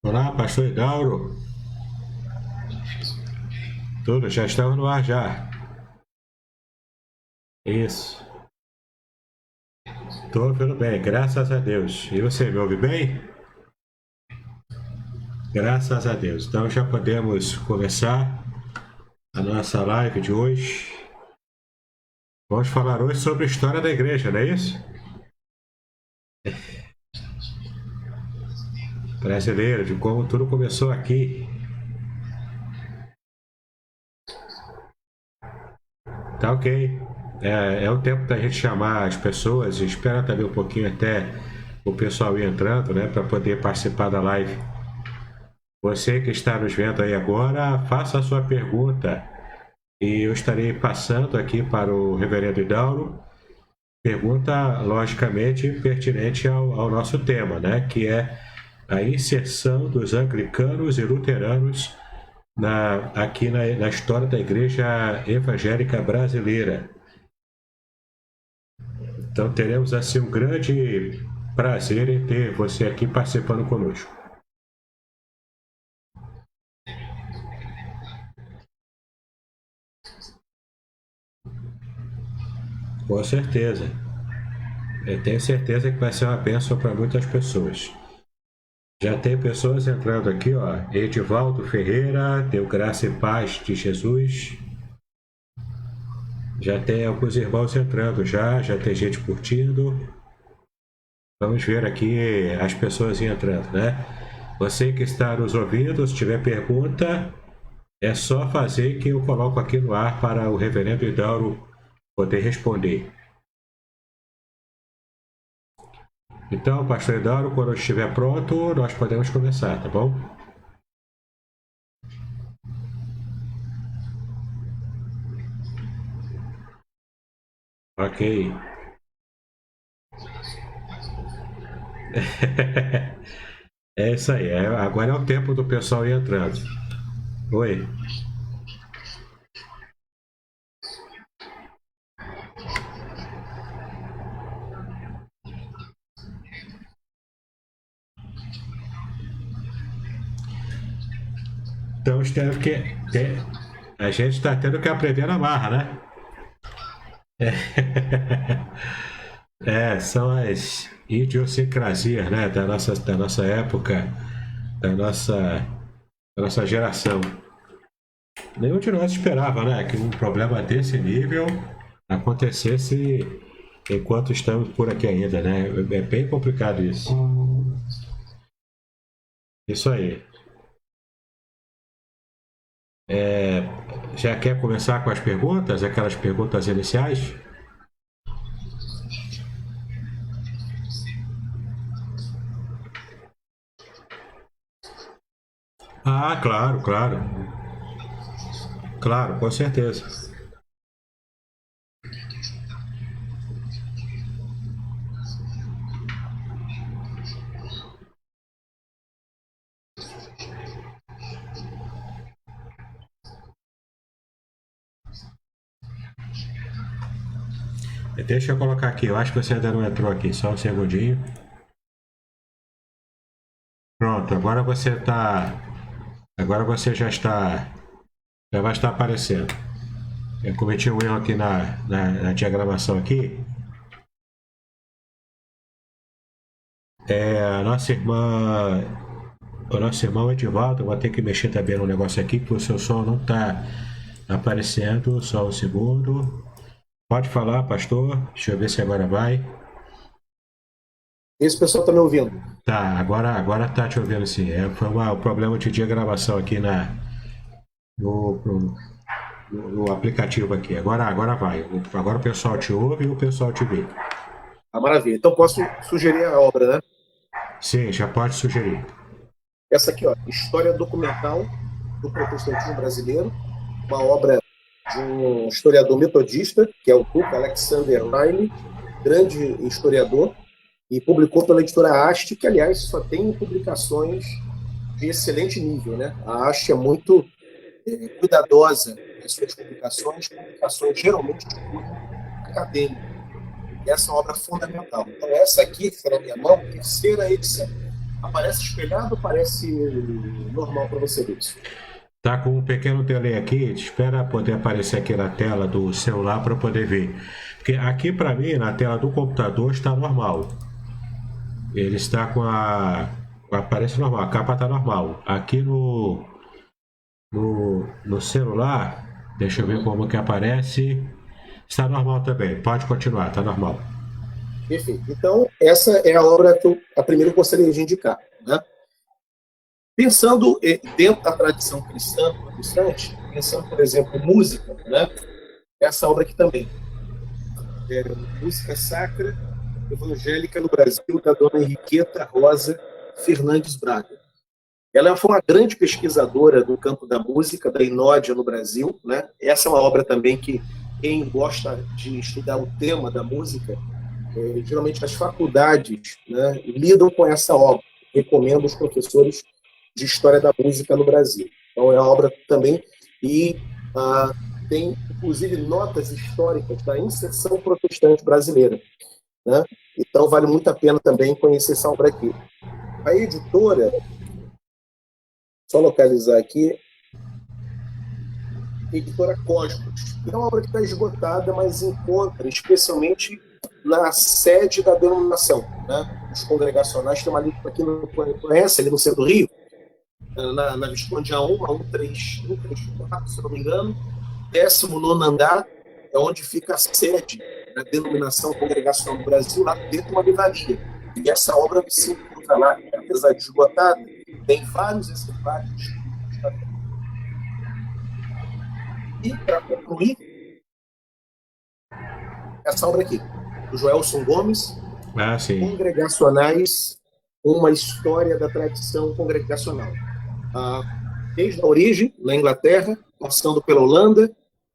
Olá, pastor Hidauro. Tudo, já estamos no ar já. Isso. Estou ouvindo bem, graças a Deus. E você me ouve bem? Graças a Deus. Então já podemos começar a nossa live de hoje. Vamos falar hoje sobre a história da igreja, não é isso? Brasileira, de como tudo começou aqui. Tá ok. É o tempo da gente chamar as pessoas e espera também um pouquinho até o pessoal ir entrando, né, para poder participar da live. Você que está nos vendo aí agora, faça a sua pergunta e eu estarei passando aqui para o Reverendo Hidauro. Pergunta, logicamente, pertinente ao nosso tema, né, que é a inserção dos anglicanos e luteranos aqui na história da Igreja Evangélica Brasileira. Então teremos assim um grande prazer em ter você aqui participando conosco. Com certeza. Eu tenho certeza que vai ser uma bênção para muitas pessoas. Já tem pessoas entrando aqui, ó. Edivaldo Ferreira, deu graça e paz de Jesus. Já tem alguns irmãos entrando já tem gente curtindo. Vamos ver aqui as pessoas entrando, né? Você que está nos ouvindo, se tiver pergunta, é só fazer que eu coloco aqui no ar para o Reverendo Hidauro poder responder. Então, pastor Hidauro, quando estiver pronto, nós podemos começar, tá bom? Ok. É isso aí. Agora é o tempo do pessoal ir entrando. Oi. Estamos tendo que. A gente está tendo que aprender na marra, né? São as idiosincrasias, né? Da nossa época, da nossa, da nossa geração. Nenhum de nós esperava, né? Que um problema desse nível acontecesse enquanto estamos por aqui ainda, né? É bem complicado isso. Isso aí. Já quer começar com as perguntas? Aquelas perguntas iniciais? Ah, claro, claro. Claro, com certeza. Deixa eu colocar aqui, eu acho que você ainda não entrou aqui, só um segundinho. Pronto, agora você está. Agora você já está. Já vai estar aparecendo. Eu cometi um erro aqui na diagramação aqui. A nossa irmã. O nosso irmão Edivaldo, eu vou ter que mexer também no negócio aqui, porque o seu som não está aparecendo. Só um segundo. Pode falar, pastor. Deixa eu ver se agora vai. Esse pessoal está me ouvindo? Tá, agora tá te ouvindo sim. Foi um problema de diagramação aqui no, no, no aplicativo aqui. Agora vai. Agora o pessoal te ouve e o pessoal te vê. Ah, maravilha. Então posso sugerir a obra, né? Sim, já pode sugerir. Essa aqui, ó, História Documental do Protestantismo Brasileiro, uma obra de um historiador metodista, que é o Cook Alexander Riley, grande historiador, e publicou pela editora Haste, que, aliás, só tem publicações de excelente nível, né? A Haste é muito cuidadosa nas suas publicações geralmente de cunho acadêmico. E essa é uma obra fundamental. Então, essa aqui, que está na minha mão, terceira edição. Aparece espelhado ou parece normal para você ver isso? Tá com um pequeno delay aqui, espera poder aparecer aqui na tela do celular para poder ver. Porque aqui para mim, na tela do computador, está normal. Ele está com a. Aparece normal, a capa está normal. Aqui no celular, deixa eu ver como que aparece. Está normal também, pode continuar, está normal. Perfeito. Então, essa é a obra que a primeira eu gostaria de indicar. Né? Pensando dentro da tradição cristã, protestante, pensando, por exemplo, música, né? Essa obra aqui também. Música Sacra Evangélica no Brasil, da dona Henriqueta Rosa Fernandes Braga. Ela foi uma grande pesquisadora do campo da música, da Inódia no Brasil. Né? Essa é uma obra também que quem gosta de estudar o tema da música, geralmente as faculdades, né, lidam com essa obra. Recomendo aos professores de História da Música no Brasil. Então, é uma obra também, e tem, inclusive, notas históricas da inserção protestante brasileira. Né? Então, vale muito a pena também conhecer essa obra aqui. A editora, só localizar aqui, editora Cosmos. É uma obra que está esgotada, mas encontra, especialmente na sede da denominação. Né? Os congregacionais tem uma ali, para quem não conhece, ali no centro do Rio, na Visconde A1, a 134, se não me engano, 19º andar, é onde fica a sede da denominação congregacional do Brasil, lá dentro de uma livraria. E essa obra se encontra lá, apesar de esgotada, tem vários exemplares. E, para concluir, essa obra aqui, do Joelson Gomes, Congregacionais, uma história da tradição congregacional. Desde a origem, na Inglaterra, passando pela Holanda,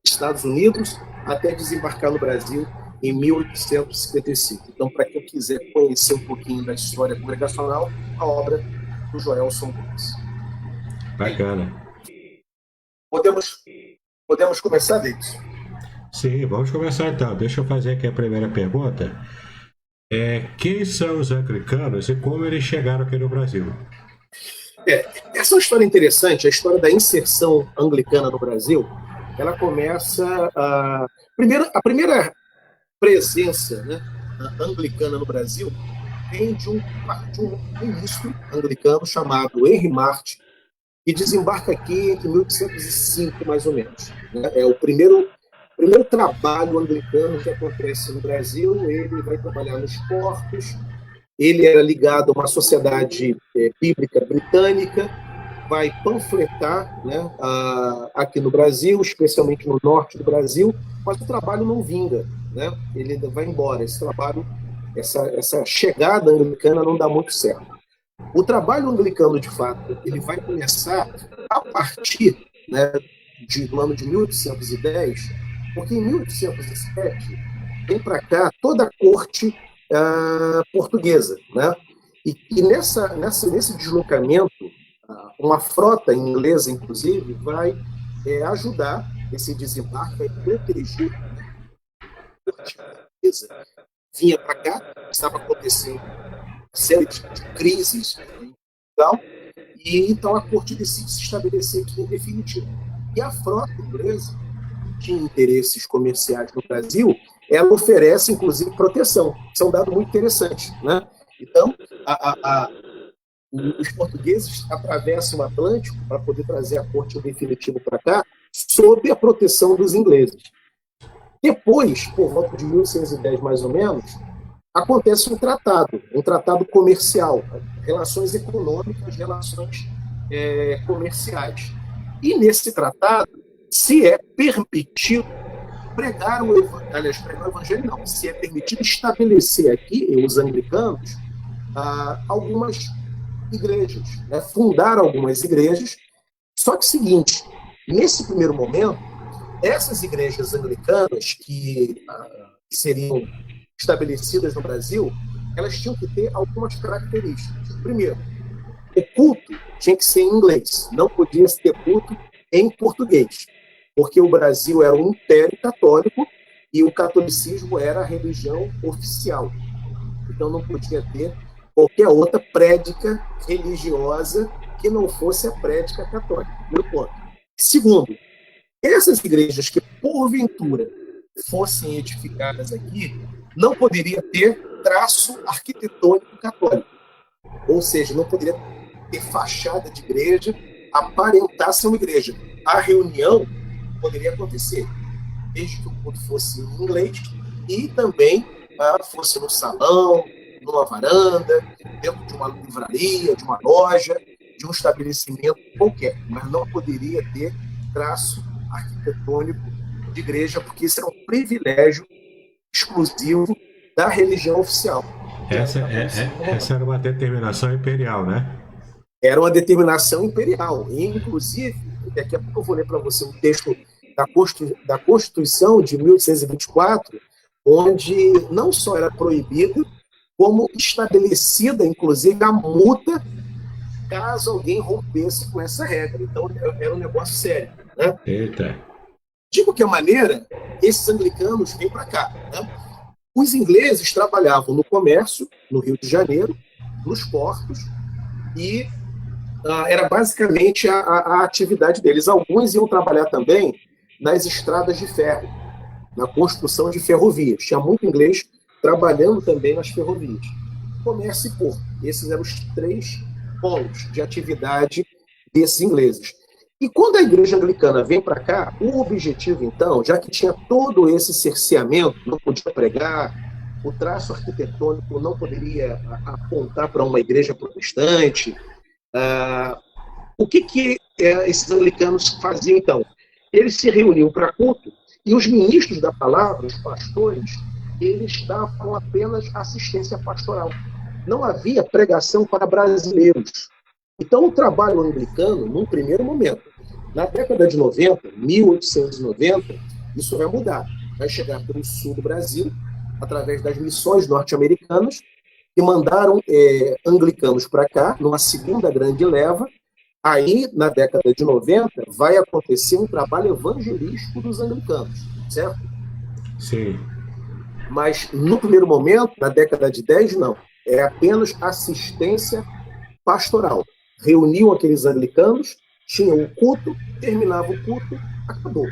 Estados Unidos, até desembarcar no Brasil em 1855. Então, para quem quiser conhecer um pouquinho da história congregacional, a obra do Joelson Gomes. Bacana. Podemos começar, Davidson? Sim, vamos começar então. Deixa eu fazer aqui a primeira pergunta. Quem são os anglicanos e como eles chegaram aqui no Brasil? Essa é uma história interessante, a história da inserção anglicana no Brasil. Ela começa... A primeira presença, né, anglicana no Brasil vem de um ministro anglicano chamado Henry Martyn, que desembarca aqui entre 1805, mais ou menos. Né? É o primeiro trabalho anglicano que acontece no Brasil. Ele vai trabalhar nos portos, ele era ligado a uma sociedade bíblica britânica, vai panfletar, né, aqui no Brasil, especialmente no norte do Brasil, mas o trabalho não vinga, né? Ele vai embora. Esse trabalho, essa chegada anglicana não dá muito certo. O trabalho anglicano, de fato, ele vai começar a partir, né, do ano de 1810, porque em 1807 vem para cá toda a corte portuguesa, né? E nesse deslocamento, uma frota inglesa, inclusive, vai ajudar esse desembarque a proteger a corte portuguesa. Vinha para cá, estava acontecendo uma série de crises em Portugal, e então a corte decide se estabelecer aqui em definitivo. E a frota inglesa, que tinha interesses comerciais no Brasil, ela oferece, inclusive, proteção. Isso é um dado muito interessante. Né? Então, os portugueses atravessam o Atlântico para poder trazer a corte em definitivo para cá, sob a proteção dos ingleses. Depois, por volta de 1610, mais ou menos, acontece um tratado comercial, relações econômicas, relações comerciais. E nesse tratado se é permitido pregar o evangelho, não, se é permitido estabelecer aqui, os anglicanos, algumas igrejas, né, fundar algumas igrejas. Só que é o seguinte, nesse primeiro momento, essas igrejas anglicanas que seriam estabelecidas no Brasil, elas tinham que ter algumas características. Primeiro, o culto tinha que ser em inglês, não podia ter culto em português, porque o Brasil era um império católico e o catolicismo era a religião oficial. Então não podia ter qualquer outra prédica religiosa que não fosse a prédica católica. Primeiro ponto. Segundo, essas igrejas que, porventura, fossem edificadas aqui, não poderia ter traço arquitetônico católico. Ou seja, não poderia ter fachada de igreja, aparentar ser uma igreja. A reunião poderia acontecer, desde que o culto fosse em inglês e também fosse no salão, numa varanda, dentro de uma livraria, de uma loja, de um estabelecimento qualquer, mas não poderia ter traço arquitetônico de igreja, porque isso era um privilégio exclusivo da religião oficial. Essa era uma determinação imperial, né? Era uma determinação imperial. E, inclusive, daqui a pouco eu vou ler para você um texto da Constituição de 1824, onde não só era proibido, como estabelecida, inclusive, a multa caso alguém rompesse com essa regra. Então, era um negócio sério. Né? Eita. De qualquer maneira, esses anglicanos vêm para cá. Né? Os ingleses trabalhavam no comércio, no Rio de Janeiro, nos portos, e era basicamente a atividade deles. Alguns iam trabalhar também nas estradas de ferro, na construção de ferrovias. Tinha muito inglês trabalhando também nas ferrovias. Comércio e porto. Esses eram os 3 polos de atividade desses ingleses. E quando a igreja anglicana vem para cá, o objetivo, então, já que tinha todo esse cerceamento, não podia pregar, o traço arquitetônico não poderia apontar para uma igreja protestante, o que esses anglicanos faziam, então? Eles se reuniam para culto e os ministros da palavra, os pastores, eles davam apenas assistência pastoral. Não havia pregação para brasileiros. Então, o trabalho anglicano, num primeiro momento, na década de 90, 1890, isso vai mudar. Vai chegar pelo sul do Brasil, através das missões norte-americanas, que mandaram anglicanos para cá, numa segunda grande leva. Aí, na década de 90, vai acontecer um trabalho evangelístico dos anglicanos, certo? Sim. Mas, no primeiro momento, na década de 10, não. É apenas assistência pastoral. Reuniam aqueles anglicanos, tinham o culto, terminava o culto, acabou.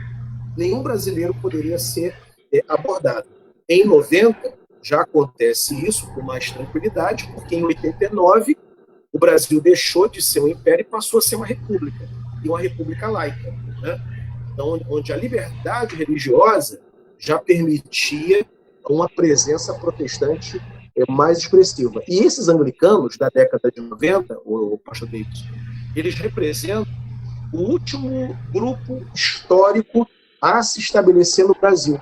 Nenhum brasileiro poderia ser abordado. Em 90, já acontece isso com mais tranquilidade, porque em 89, o Brasil deixou de ser um império e passou a ser uma república, e uma república laica. Né? Então, onde a liberdade religiosa já permitia uma presença protestante mais expressiva. E esses anglicanos da década de 90, o pastor David, eles representam o último grupo histórico a se estabelecer no Brasil,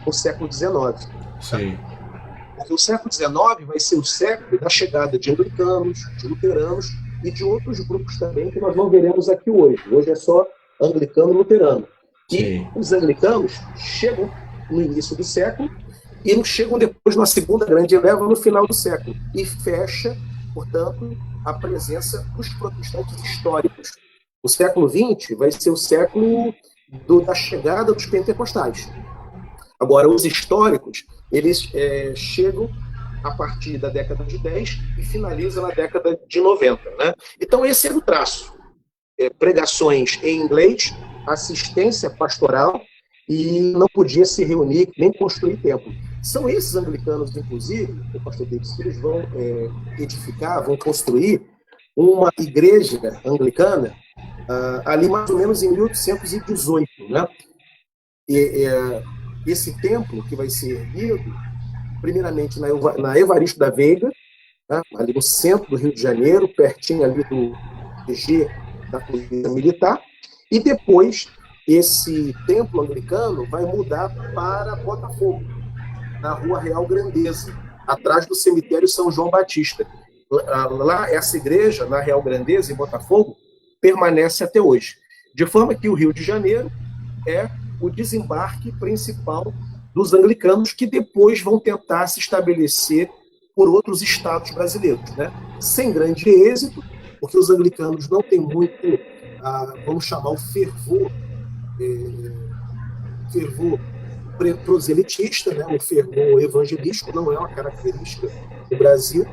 no século XIX. Sim. Porque o século XIX vai ser o século da chegada de anglicanos, de luteranos e de outros grupos também que nós não veremos aqui hoje. Hoje é só anglicano e luterano. E Sim. Os anglicanos chegam no início do século e não chegam depois na segunda grande leva no final do século. E fecha, portanto, a presença dos protestantes históricos. O século XX vai ser o século da chegada dos pentecostais. Agora, os históricos, eles chegam a partir da década de 10 e finalizam na década de 90. Né? Então, esse era o traço. Pregações em inglês, assistência pastoral, e não podia se reunir nem construir templo. São esses anglicanos, inclusive, o pastor Davis, que eles vão edificar, vão construir uma igreja anglicana ali mais ou menos em 1818. Né? Esse templo que vai ser erguido, primeiramente na Evaristo da Veiga, né? Ali no centro do Rio de Janeiro, pertinho ali do PG da Polícia Militar, e depois esse templo anglicano vai mudar para Botafogo, na Rua Real Grandeza, atrás do cemitério São João Batista. Lá, essa igreja, na Real Grandeza, em Botafogo, permanece até hoje. De forma que o Rio de Janeiro é o desembarque principal dos anglicanos, que depois vão tentar se estabelecer por outros estados brasileiros, né? Sem grande êxito, porque os anglicanos não têm muito, vamos chamar, o fervor proselitista, né? O fervor evangelístico não é uma característica do Brasil,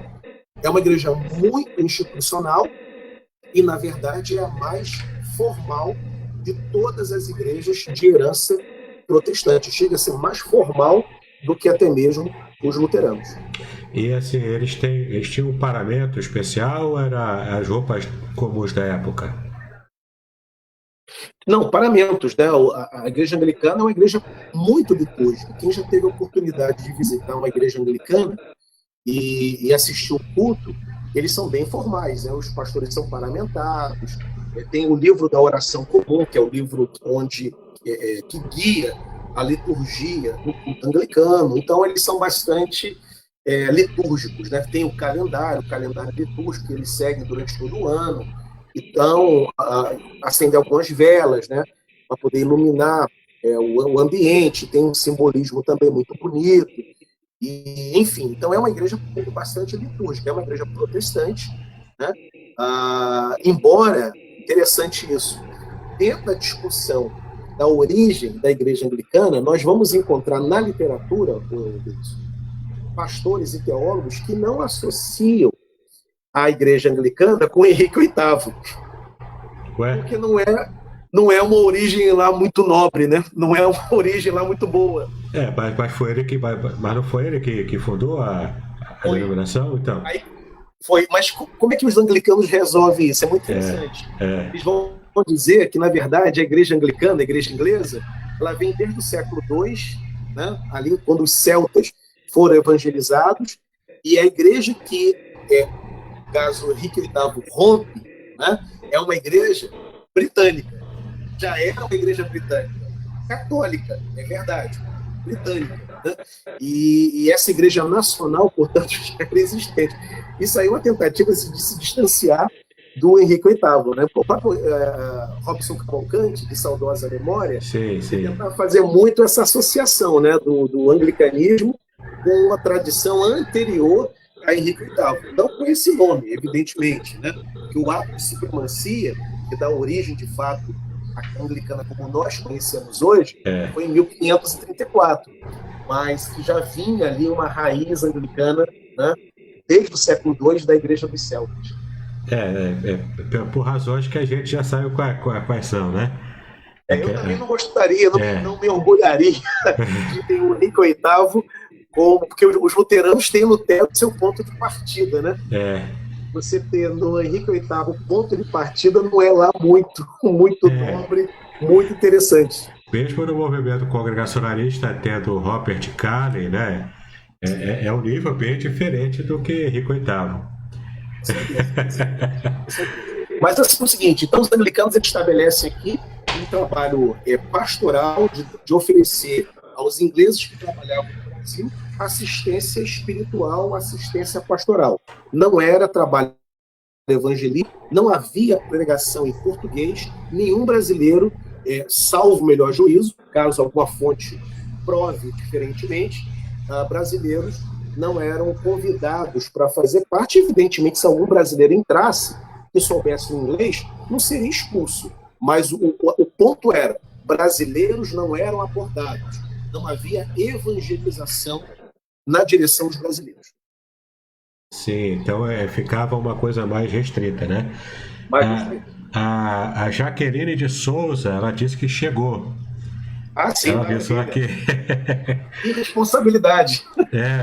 É uma igreja muito institucional e, na verdade, é a mais formal de todas as igrejas de herança protestante. Chega a ser mais formal do que até mesmo os luteranos. E assim, eles tinham um paramento especial ou era as roupas comuns da época? Não, paramentos, né? A igreja anglicana é uma igreja muito litúrgica. Quem já teve a oportunidade de visitar uma igreja anglicana e assistir o culto, eles são bem formais, né? Os pastores são paramentados. Tem o livro da oração comum, que é o livro que guia a liturgia do culto anglicano. Então, eles são bastante litúrgicos, né? Tem o calendário litúrgico que eles seguem durante todo o ano. Então, acender algumas velas, né? Para poder iluminar o ambiente. Tem um simbolismo também muito bonito. E, enfim, então é uma igreja bastante litúrgica, é uma igreja protestante, né? Embora, interessante isso, dentro da discussão da origem da igreja anglicana, nós vamos encontrar na literatura pastores e teólogos que não associam a igreja anglicana com Henrique VIII. Ué? Porque não é uma origem lá muito nobre, né? Não é uma origem lá muito boa. Mas foi ele que. Mas não foi ele que fundou a denominação, então? Aí foi, mas como é que os anglicanos resolvem isso? É muito interessante. Eles vão dizer que, na verdade, a igreja anglicana, a igreja inglesa, ela vem desde o século II, né? Ali quando os celtas foram evangelizados, e a igreja que, caso Henrique VIII rompe, né? É uma igreja britânica. Já era uma igreja britânica. Católica, é verdade. Britânica. Né? E essa igreja nacional, portanto, já era existente. Isso aí é uma tentativa de se distanciar do Henrique VIII. Né? O próprio Robson Cavalcante, de saudosa memória, tentar fazer muito essa associação, né, do anglicanismo com uma tradição anterior a Henrique VIII. Não com esse nome, evidentemente, né? Que o ato de supremacia, que dá origem, de fato, à anglicana como nós conhecemos hoje, foi em 1534, mas que já vinha ali uma raiz anglicana, né? Desde o século II da Igreja dos Celtas. Por razões que a gente já sabe quais são, né? Eu também não gostaria, não me orgulharia de ter o Henrique VIII porque os luteranos têm Lutero seu ponto de partida, né? Você ter no Henrique VIII o ponto de partida não é lá muito nobre, muito interessante. Mesmo no movimento congregacionalista, até do Robert Carney, né? É um nível bem diferente do que Henrique VIII. Mas assim, é o seguinte, então os anglicanos estabelecem aqui um trabalho pastoral de oferecer aos ingleses que trabalhavam no Brasil assistência espiritual, assistência pastoral. Não era trabalho evangelístico, não havia pregação em português, nenhum brasileiro, salvo melhor juízo, caso alguma fonte prove diferentemente, brasileiros não eram convidados para fazer parte. Evidentemente, se algum brasileiro entrasse e soubesse inglês, não seria expulso. Mas o ponto era, brasileiros não eram abordados. Não havia evangelização na direção dos brasileiros. Sim, então ficava uma coisa mais restrita, né? A Jaqueline de Souza, ela disse que chegou. Sim, ela avisou aqui. Que responsabilidade.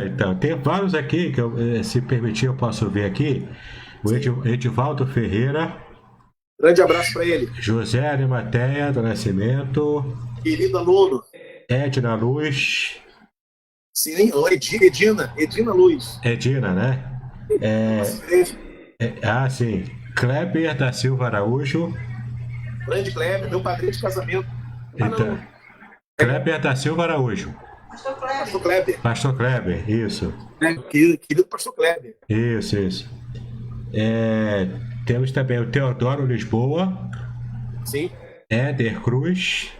Então, tem vários aqui que se permitir eu posso ver aqui. O Edivaldo Ferreira. Grande abraço para ele. José Arimateia do Nascimento. Querido aluno. Edna Luz. Sim, Edina Luz. Edina, né? Sim. Kleber da Silva Araújo. Grande Kleber, meu padrinho de casamento. Então, Kleber da Silva Araújo. Pastor Kleber, isso. Querido Pastor Kleber. Isso. Temos também o Teodoro Lisboa. Sim. Éder Cruz.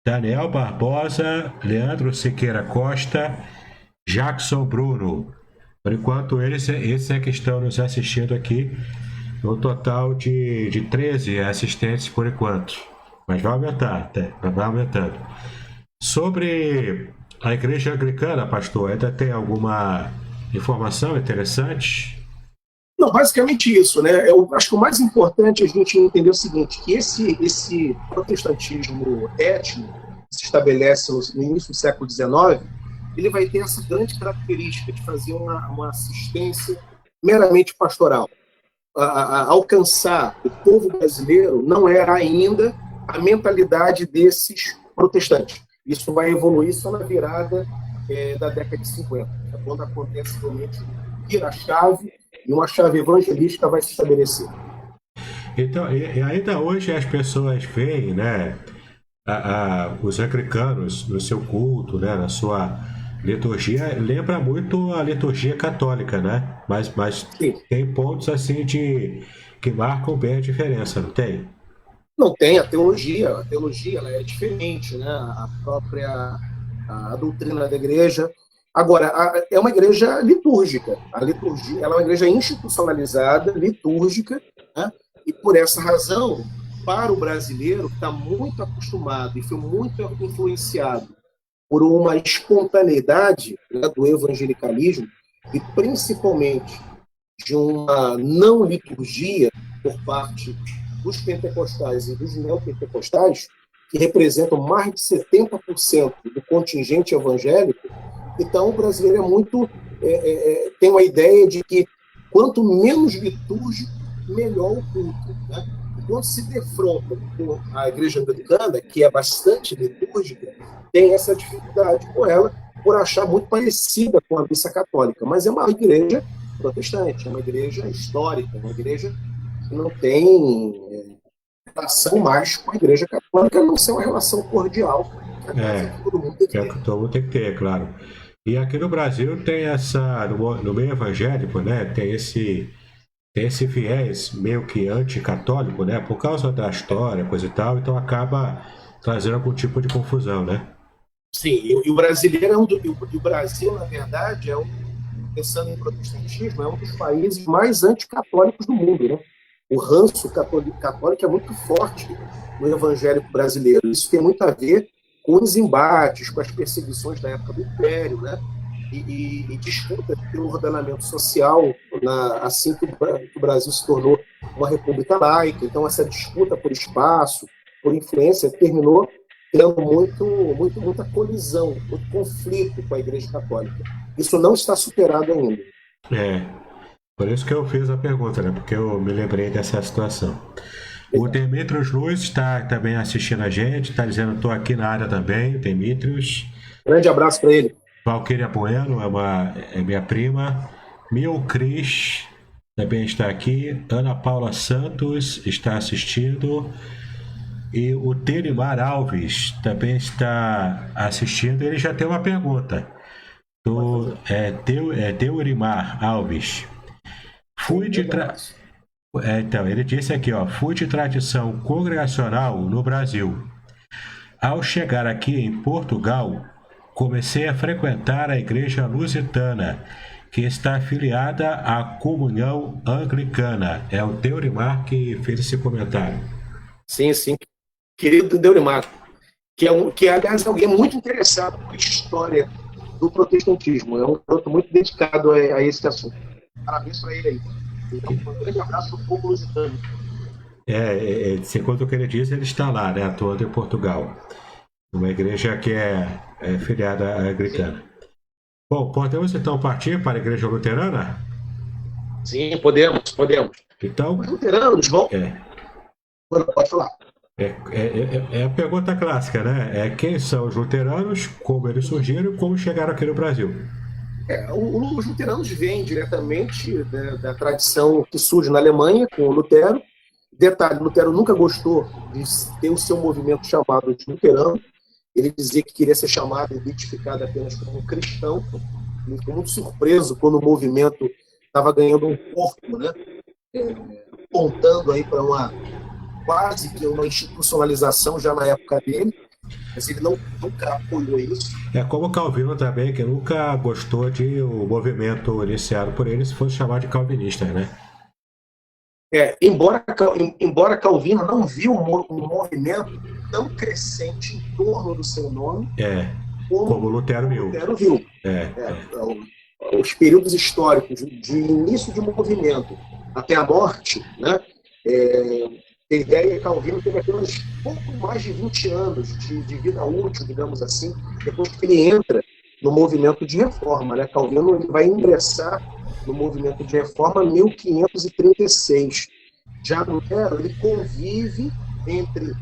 Daniel Barbosa, Leandro Siqueira Costa, Jackson Bruno. Por enquanto, esses é que estão nos assistindo aqui, no total de 13 assistentes por enquanto. Mas vai aumentar, vai aumentando. Sobre a igreja anglicana, pastor, ainda tem alguma informação interessante? Não, basicamente isso, né? Eu acho que o mais importante é a gente entender o seguinte, que esse protestantismo étnico que se estabelece no início do século XIX, ele vai ter essa grande característica de fazer uma assistência meramente pastoral. Alcançar o povo brasileiro não era ainda a mentalidade desses protestantes. Isso vai evoluir só na virada da década de 50, quando acontece realmente vira a chave e uma chave evangelística vai se estabelecer. Então, e ainda hoje as pessoas veem, né, os anglicanos no seu culto, né, na sua liturgia, lembra muito a liturgia católica, né? Mas Sim. tem pontos assim que marcam bem a diferença, não tem? Não tem a teologia ela é diferente, né? A própria a doutrina da igreja. Agora, é uma igreja litúrgica. A liturgia ela é uma igreja institucionalizada, litúrgica, né? E por essa razão, para o brasileiro que está muito acostumado e foi muito influenciado por uma espontaneidade, né, do evangelicalismo e principalmente de uma não liturgia por parte dos pentecostais e dos neopentecostais, que representam mais de 70% do contingente evangélico. Então, o brasileiro é muito tem uma ideia de que quanto menos litúrgico, melhor o culto, né? Quando se defronta com a igreja anglicana, que é bastante litúrgica, tem essa dificuldade com ela, por achar muito parecida com a missa católica. Mas é uma igreja protestante, é uma igreja histórica, uma igreja que não tem relação mais com a igreja católica, a não ser uma relação cordial, que todo mundo tem que ter. Que todo mundo tem que ter, claro. E aqui no Brasil tem essa, no meio evangélico, né, tem esse viés meio que anticatólico, né, por causa da história, coisa e tal, então acaba trazendo algum tipo de confusão, né? Sim, e o brasileiro o Brasil, na verdade, pensando em protestantismo, é um dos países mais anticatólicos do mundo, né? O ranço católico é muito forte no evangélico brasileiro. Isso tem muito a ver com os embates, com as perseguições da época do Império, né? E disputa pelo ordenamento social assim que o Brasil se tornou uma república laica. Então, essa disputa por espaço, por influência, terminou tendo muita colisão, muito conflito com a Igreja Católica. Isso não está superado ainda. Por isso que eu fiz a pergunta, né? Porque eu me lembrei dessa situação. O Demetrios Luz está também assistindo a gente, está dizendo estou aqui na área também, Demetrios. Grande abraço para ele. Valquíria Bueno é minha prima. Mil Cris também está aqui. Ana Paula Santos está assistindo. E o Terimar Alves também está assistindo. Ele já tem uma pergunta. Teurimar Alves. Então, ele disse aqui, fui de tradição congregacional no Brasil. Ao chegar aqui em Portugal, comecei a frequentar a igreja lusitana, que está afiliada à comunhão anglicana. É o Teurimar que fez esse comentário. Sim. Querido Teurimar, que aliás, é alguém muito interessado por história do protestantismo. É um garoto muito dedicado a esse assunto. Parabéns para ele aí. Então, um grande abraço para o povo lusitano. Segundo o que ele diz, ele está lá, né, atuando em Portugal. Uma igreja que é filiada à anglicana. Bom, podemos então partir para a igreja luterana? Sim, podemos. Então, os luteranos vão... Pode falar. É a pergunta clássica, né? Quem são os luteranos, como eles surgiram e como chegaram aqui no Brasil? Os luteranos vêm diretamente da tradição que surge na Alemanha, com o Lutero. Detalhe, Lutero nunca gostou de ter o seu movimento chamado de luterano. Ele dizia que queria ser chamado e identificado apenas como um cristão. Ele ficou muito surpreso quando o movimento estava ganhando um corpo, né? Apontando aí para quase que uma institucionalização já na época dele, mas ele nunca apoiou isso. Como Calvino também, que nunca gostou de o movimento iniciado por ele se fosse chamado de calvinista, né? Embora Calvino não viu um movimento tão crescente em torno do seu nome, como Lutero viu. Os períodos históricos de início de um movimento até a morte, né? A ideia é que Calvino teve apenas pouco mais de 20 anos de vida útil, digamos assim, depois que ele entra no movimento de reforma, né? Calvino ele vai ingressar no movimento de reforma em 1536. Já Lutero, ele convive entre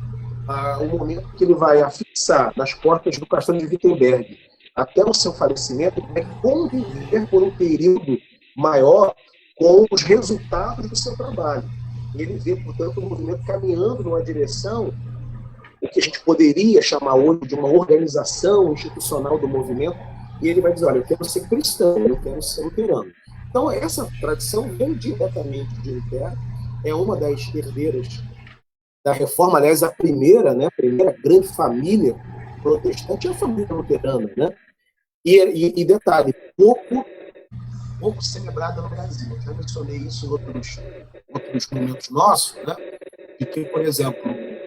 o momento que ele vai afixar nas portas do castelo de Wittenberg até o seu falecimento, ele vai conviver por um período maior com os resultados do seu trabalho. Ele vê, portanto, o movimento caminhando numa direção, o que a gente poderia chamar hoje de uma organização institucional do movimento, e ele vai dizer, olha, eu quero ser cristão, eu quero ser luterano. Então, essa tradição vem diretamente de Lutero, é uma das herdeiras da Reforma, aliás, a primeira grande família protestante é a família luterana, né? E detalhe, pouco celebrada no Brasil. Eu já mencionei isso em outros momentos nossos, né? De que, por exemplo,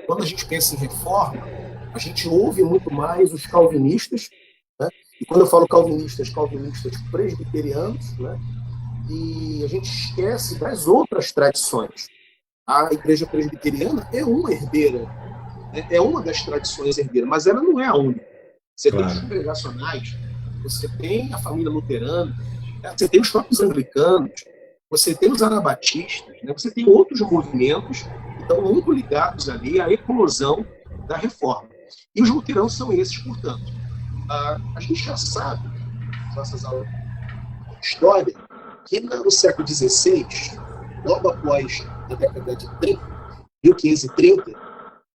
quando a gente pensa em reforma, a gente ouve muito mais os calvinistas, né? E quando eu falo calvinistas presbiterianos, né? E a gente esquece das outras tradições. A igreja presbiteriana é uma herdeira, né? É uma das tradições herdeiras, mas ela não é a única. Você tem os congregacionais, você tem a família luterana, você tem os próprios anglicanos, você tem os anabatistas, né? Você tem outros movimentos que estão muito ligados ali à eclosão da reforma. E os luteranos são esses, portanto. A gente já sabe, nas nossas aulas de história, que no século XVI, logo após a década de 30, 1530,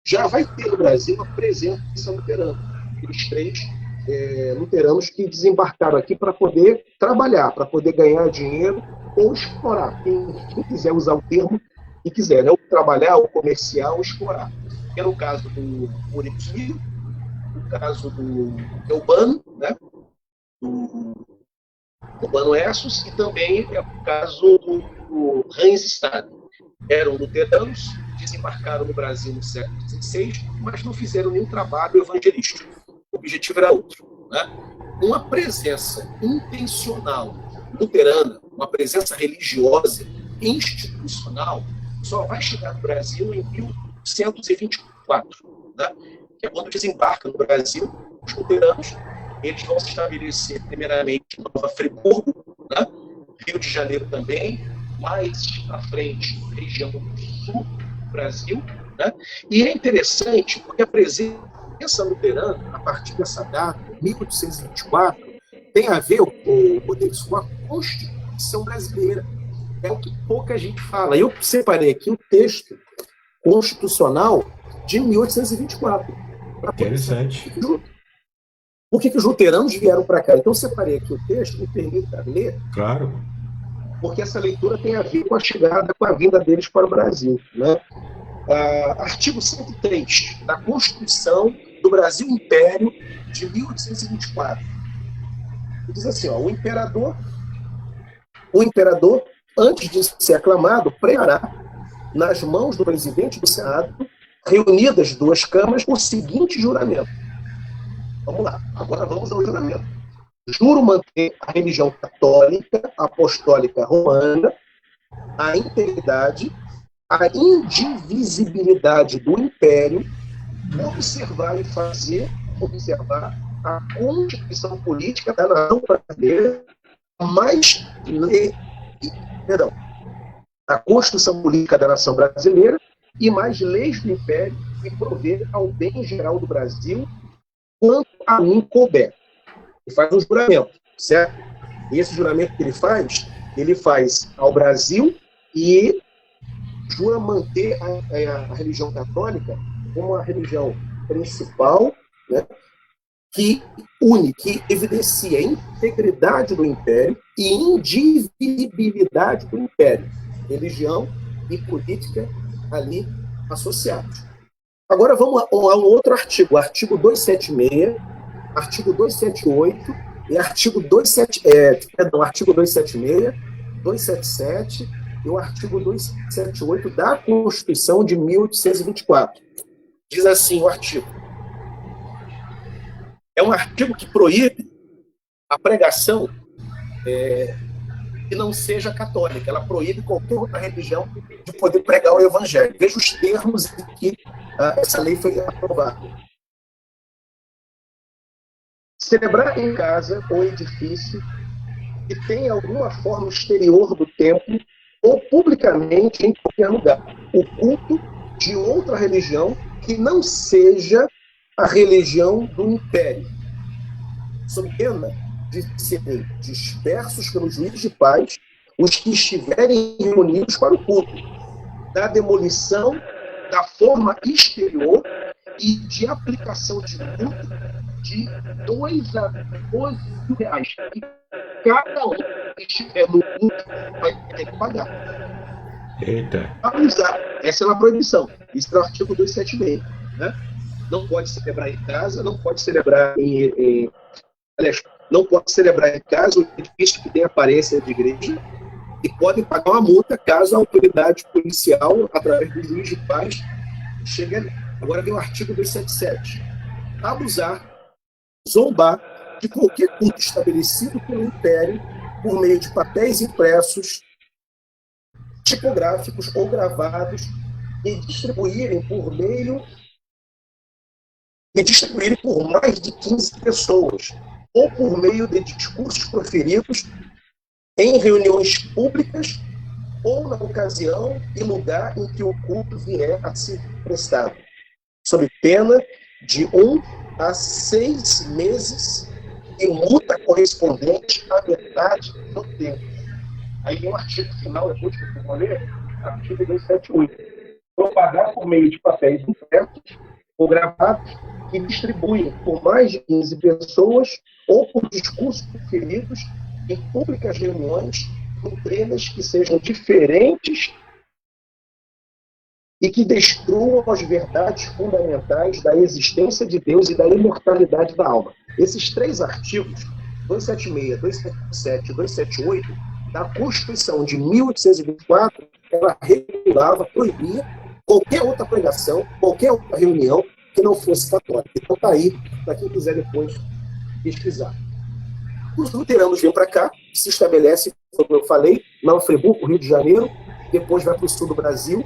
já vai ter no Brasil a presença luterana. Aqueles três luteranos que desembarcaram aqui para poder trabalhar, para poder ganhar dinheiro ou explorar. Quem quiser usar o termo que quiser, né? Ou trabalhar, ou comerciar, ou explorar. Que era o caso do Muriquinho, o caso do Eubano, né? Do Urbano Essos, e também é o caso do Hans Stade. Eram luteranos, desembarcaram no Brasil no século XVI, mas não fizeram nenhum trabalho evangelístico. O objetivo era outro, né? Uma presença intencional luterana, uma presença religiosa, institucional, só vai chegar no Brasil em 1124, né? Que é quando desembarcam no Brasil os luteranos. Eles vão se estabelecer primeiramente em Nova Friburgo, né? Rio de Janeiro também, mais à frente, região do sul do Brasil, né? E é interessante porque a presença luterana, a partir dessa data, 1824, tem a ver, Rodrigues, com a Constituição brasileira. É o que pouca gente fala. Eu separei aqui o texto constitucional de 1824. Interessante. Por que os luteranos vieram para cá? Então, eu separei aqui o texto, me permita ler. Claro. Porque essa leitura tem a ver com a chegada, com a vinda deles para o Brasil, né? Artigo 103 da Constituição do Brasil Império de 1824. Diz assim, ó, o imperador, antes de ser aclamado, pregará nas mãos do presidente do Senado, reunidas duas câmaras, o seguinte juramento. Vamos lá, agora vamos ao juramento. Juro manter a religião católica, apostólica romana, a integridade, a indivisibilidade do império, observar a Constituição Política da nação brasileira, a Constituição Política da nação brasileira e mais leis do império e prover ao bem geral do Brasil quanto a mim couber. Ele faz um juramento, certo? E esse juramento que ele faz ao Brasil e jura manter a religião católica como a religião principal, né, que une, que evidencia a integridade do império e indivisibilidade do império, religião e política ali associados. Agora vamos a um outro artigo, artigo 276, artigo 278 e artigo 276, 277 e o artigo 278 da Constituição de 1824. Diz assim o artigo. É um artigo que proíbe a pregação que não seja católica. Ela proíbe qualquer outra religião de poder pregar o evangelho. Veja os termos em que essa lei foi aprovada. Celebrar em casa ou edifício que tenha alguma forma exterior do templo ou publicamente em qualquer lugar o culto de outra religião que não seja a religião do império, sob pena de serem dispersos pelos juízes de paz os que estiverem reunidos para o culto, da demolição da forma exterior e de aplicação de multa de 2 a 12 mil reais. E cada um que estiver no culto vai ter que pagar. Eita. Essa é uma proibição. Isso é o artigo 276. Né? Não pode celebrar em casa, não pode celebrar aliás, não pode celebrar em casa o edifício que tem aparência de igreja e pode pagar uma multa caso a autoridade policial, através do juiz de paz, chegue ali. Agora vem o artigo 277. Abusar, zombar de qualquer culto estabelecido pelo Império por meio de papéis impressos, tipográficos ou gravados e distribuírem por mais de 15 pessoas ou por meio de discursos proferidos em reuniões públicas ou na ocasião e lugar em que o culto vier a ser prestado, sob pena de 1 a 6 meses e multa correspondente à metade do tempo. Aí tem um artigo final, depois que eu vou ler, artigo 278. Propagar por meio de papéis impressos ou gravados que distribuem por mais de 15 pessoas ou por discursos proferidos em públicas reuniões com temas que sejam diferentes e que destruam as verdades fundamentais da existência de Deus e da imortalidade da alma. Esses 3 artigos, 276, 277 e 278, da Constituição de 1824, ela regulava, proibia qualquer outra pregação, qualquer outra reunião que não fosse católica. Então está aí, para quem quiser depois pesquisar. Os luteranos vêm para cá, se estabelecem, como eu falei, Nova Friburgo, Rio de Janeiro, depois vai para o sul do Brasil.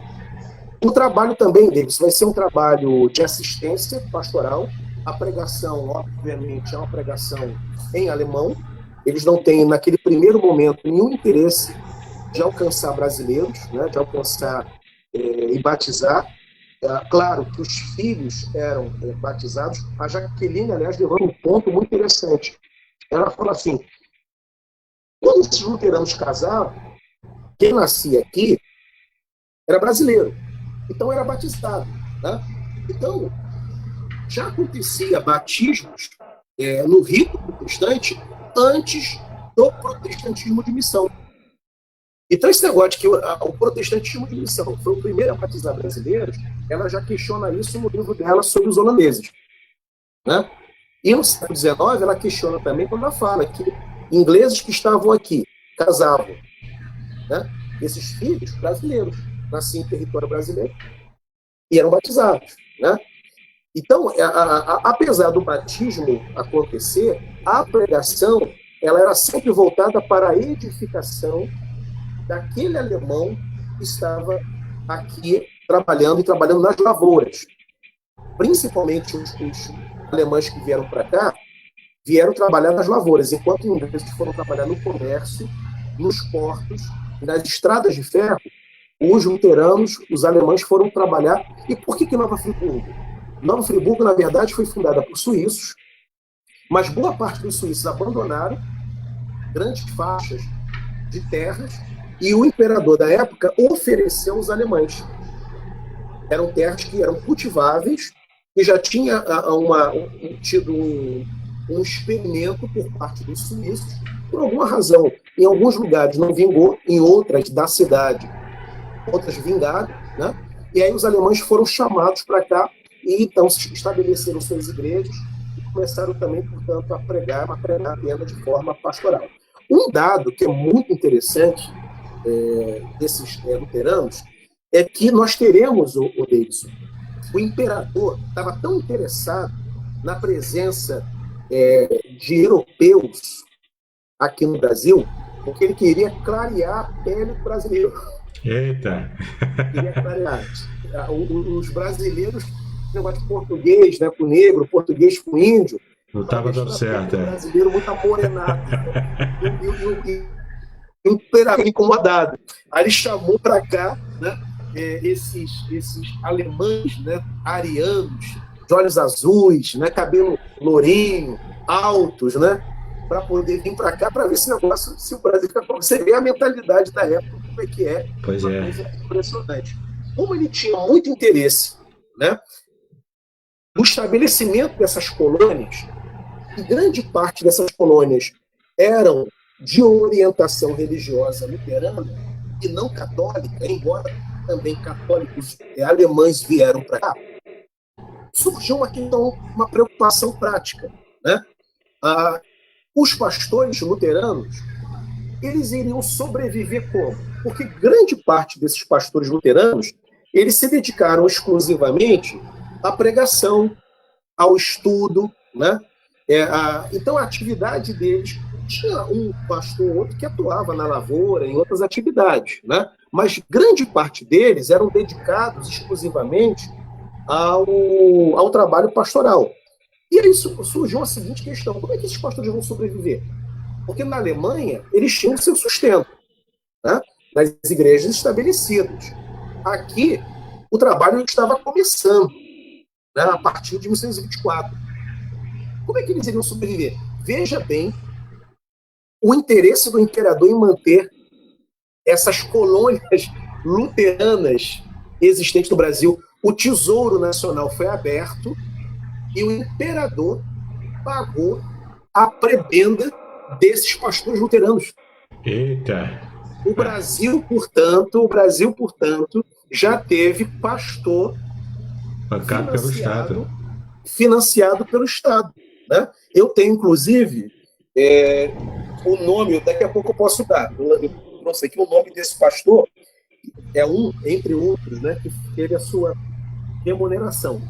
O trabalho também deles vai ser um trabalho de assistência pastoral. A pregação, obviamente, é uma pregação em alemão. Eles não têm, naquele primeiro momento, nenhum interesse de alcançar brasileiros, né, de alcançar e batizar. Claro que os filhos eram batizados. A Jaqueline, aliás, levou um ponto muito interessante. Ela fala assim, quando esses luteranos casavam, quem nascia aqui era brasileiro, então era batizado. Né? Então, já acontecia batismos no rito protestante antes do protestantismo de missão. Então, esse negócio de que o protestantismo de missão foi o primeiro a batizar brasileiros, ela já questiona isso no livro dela sobre os holandeses. Né? E no século XIX, ela questiona também quando ela fala que ingleses que estavam aqui casavam. Né? Esses filhos brasileiros nasciam em território brasileiro e eram batizados. Né? Então, apesar do batismo acontecer, a pregação ela era sempre voltada para a edificação daquele alemão que estava aqui trabalhando nas lavouras. Principalmente os alemães que vieram para cá, vieram trabalhar nas lavouras, enquanto os ingleses foram trabalhar no comércio, nos portos, nas estradas de ferro. Os luteranos, os alemães foram trabalhar. E por que Nova Friburgo? Nova Friburgo, na verdade, foi fundada por suíços, mas boa parte dos suíços abandonaram grandes faixas de terras e o imperador da época ofereceu aos alemães. Eram terras que eram cultiváveis e já tinha tido um experimento por parte dos suíços. Por alguma razão, em alguns lugares não vingou, em outras da cidade, outras vingaram, né? E aí os alemães foram chamados para cá e então estabeleceram suas igrejas e começaram também, portanto, a pregar apenas de forma pastoral. Um dado que é muito interessante desses luteranos é que nós teremos, o Davidson, o imperador estava tão interessado na presença de europeus aqui no Brasil porque ele queria clarear a pele do brasileiro. Eita! Queria clarear. Os brasileiros, negócio de português, né, com negro, português com índio, Não estava dando certo. O brasileiro muito amorenado. E o imperador incomodado. Aí ele chamou para cá, né, esses alemães, né, arianos, de olhos azuis, né, cabelo lourinho, altos, né, para poder vir para cá para ver esse negócio, se o Brasil fica bom. Você vê a mentalidade da época, como é que é. Pois uma é. coisa impressionante. Como ele tinha muito interesse, né, no estabelecimento dessas colônias, e grande parte dessas colônias eram de orientação religiosa luterana e não católica, embora também católicos alemães vieram para cá, surgiu uma questão, uma preocupação prática, né? Os pastores luteranos, eles iriam sobreviver como? Porque grande parte desses pastores luteranos, eles se dedicaram exclusivamente à pregação, ao estudo, né? Então a atividade deles, tinha um pastor ou outro que atuava na lavoura, em outras atividades, né? Mas grande parte deles eram dedicados exclusivamente ao trabalho pastoral. E aí surgiu a seguinte questão: como é que esses pastores vão sobreviver? Porque na Alemanha eles tinham seu sustento, né, nas igrejas estabelecidas. Aqui o trabalho estava começando, né, a partir de 1924. Como é que eles iriam sobreviver? Veja bem o interesse do imperador em manter essas colônias luteranas existentes no Brasil. O Tesouro Nacional foi aberto e o imperador pagou a prebenda desses pastores luteranos. Eita! O Brasil, portanto, já teve pastor financiado pelo Estado. Né? Eu tenho, inclusive, o nome, daqui a pouco eu posso dar. Eu trouxe aqui o nome desse pastor, é um, entre outros, né, que teve a sua remuneração.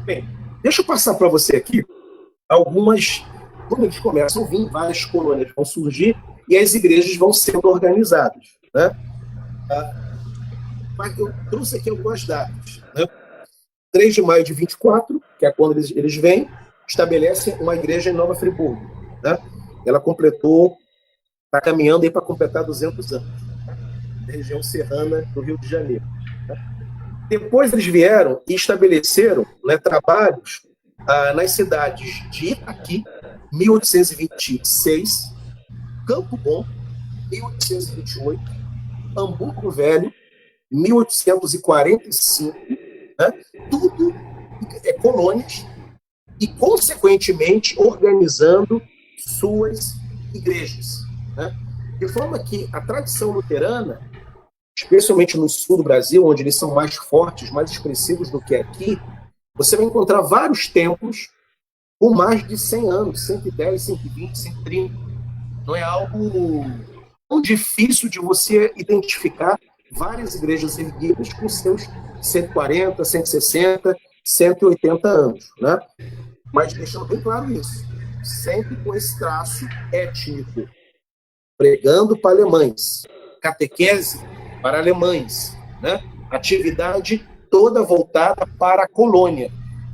Bem, deixa eu passar para você aqui algumas. Quando eles começam a vir, várias colônias vão surgir e as igrejas vão sendo organizadas. Né? Mas eu trouxe aqui algumas datas. Né? 3 de maio de 24, que é quando eles vêm, estabelecem uma igreja em Nova Friburgo. Né? Ela está caminhando para completar 200 anos, na região serrana do Rio de Janeiro. Né? Depois eles vieram e estabeleceram, né, trabalhos nas cidades de Itaqui, 1826, Campo Bom, 1828, Hamburgo Velho, 1845, né? Tudo colônias, e, consequentemente, organizando suas igrejas. Né? De forma que a tradição luterana, especialmente no sul do Brasil, onde eles são mais fortes, mais expressivos do que aqui, você vai encontrar vários templos com mais de 100 anos, 110, 120, 130. Não é algo tão difícil de você identificar várias igrejas erguidas com seus 140, 160, 180 anos. Né? Mas deixando bem claro isso, sempre com esse traço étnico, pregando para alemães, catequese para alemães, né? Atividade toda voltada para a colônia.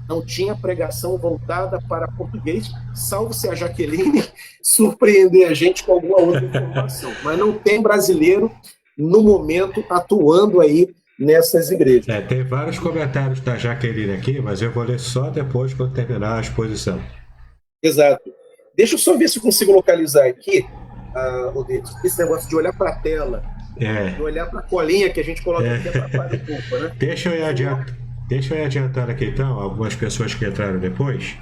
Não tinha pregação voltada para português, salvo se a Jaqueline surpreender a gente com alguma outra informação. Mas não tem brasileiro, no momento, atuando aí nessas igrejas. Tem vários comentários da Jaqueline aqui, mas eu vou ler só depois, quando terminar a exposição. Exato. Deixa eu só ver se eu consigo localizar aqui, Rodrigo, esse negócio de olhar para a tela, de olhar para a colinha que a gente coloca aqui atrapalha um pouco, né? Deixa eu ir adiantando aqui, então, algumas pessoas que entraram depois.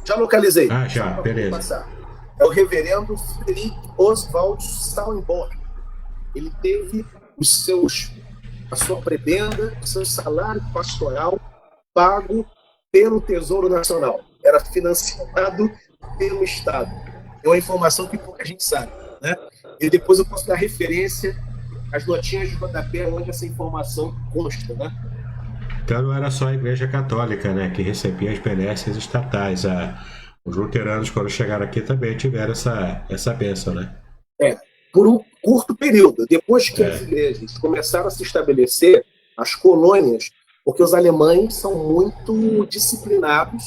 Já localizei. Já, beleza. É o reverendo Friedrich Oswald Sauenborg. Ele teve a sua prebenda, o seu salário pastoral pago pelo Tesouro Nacional. Era financiado pelo Estado. É uma informação que pouca gente sabe. Né? E depois eu posso dar referência às notinhas de rodapé onde essa informação consta. Né? Então não era só a Igreja Católica, né, que recebia as benesses estatais. Os luteranos, quando chegaram aqui, também tiveram essa bênção, né? por um curto período. Depois que as É, igrejas começaram a se estabelecer, as colônias, porque os alemães são muito disciplinados,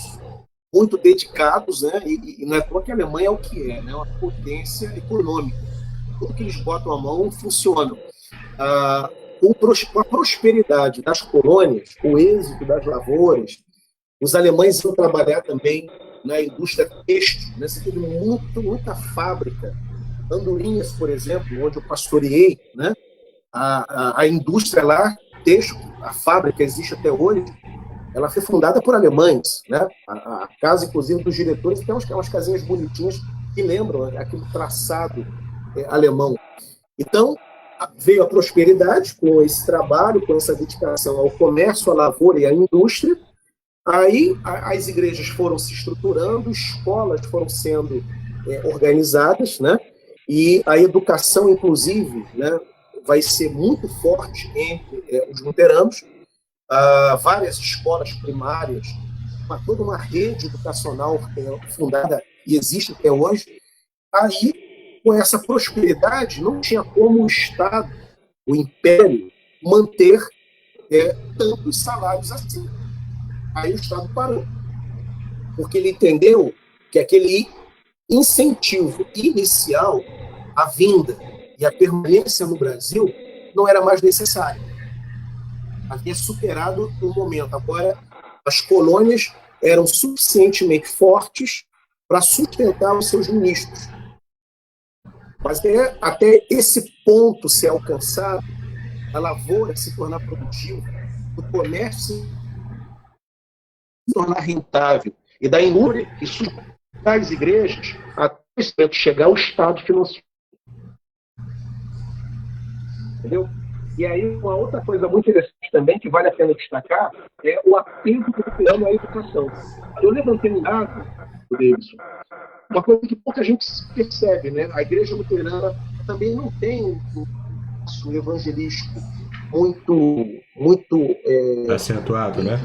muito dedicados, né? E não é porque a Alemanha é o que é, né? Uma potência econômica. Tudo que eles botam a mão funciona. Ah, com a prosperidade das colônias, o êxito das lavouras, os alemães iam trabalhar também na indústria têxtil, né? Você teve muita fábrica. Andorinhas, por exemplo, onde eu pastoreei, né? A indústria lá, têxtil, a fábrica existe até hoje, ela foi fundada por alemães, né? A casa, inclusive, dos diretores tem umas casinhas bonitinhas que lembram aquele traçado alemão. Então, veio a prosperidade com esse trabalho, com essa dedicação ao comércio, à lavoura e à indústria. Aí as igrejas foram se estruturando, escolas foram sendo organizadas, né? E a educação, inclusive, né, vai ser muito forte entre os luteranos. Várias escolas primárias, toda uma rede educacional fundada e existe até hoje. Aí, com essa prosperidade, não tinha como o Estado, o Império, manter tantos salários assim. Aí o Estado parou, porque ele entendeu que aquele incentivo inicial, a vinda e a permanência no Brasil, não era mais necessário. Havia superado o momento. Agora, as colônias eram suficientemente fortes para sustentar os seus ministros. Mas até esse ponto ser alcançado, a lavoura se tornar produtiva, o comércio se tornar rentável, e da indústria e sustentar as igrejas, até chegar ao Estado financeiro. Entendeu? E aí, uma outra coisa muito interessante também, que vale a pena destacar, é o apelo do luterano à educação. Eu levantei um dado, Davidson, uma coisa que pouca gente percebe, né? A igreja luterana também não tem um evangelístico muito acentuado, né?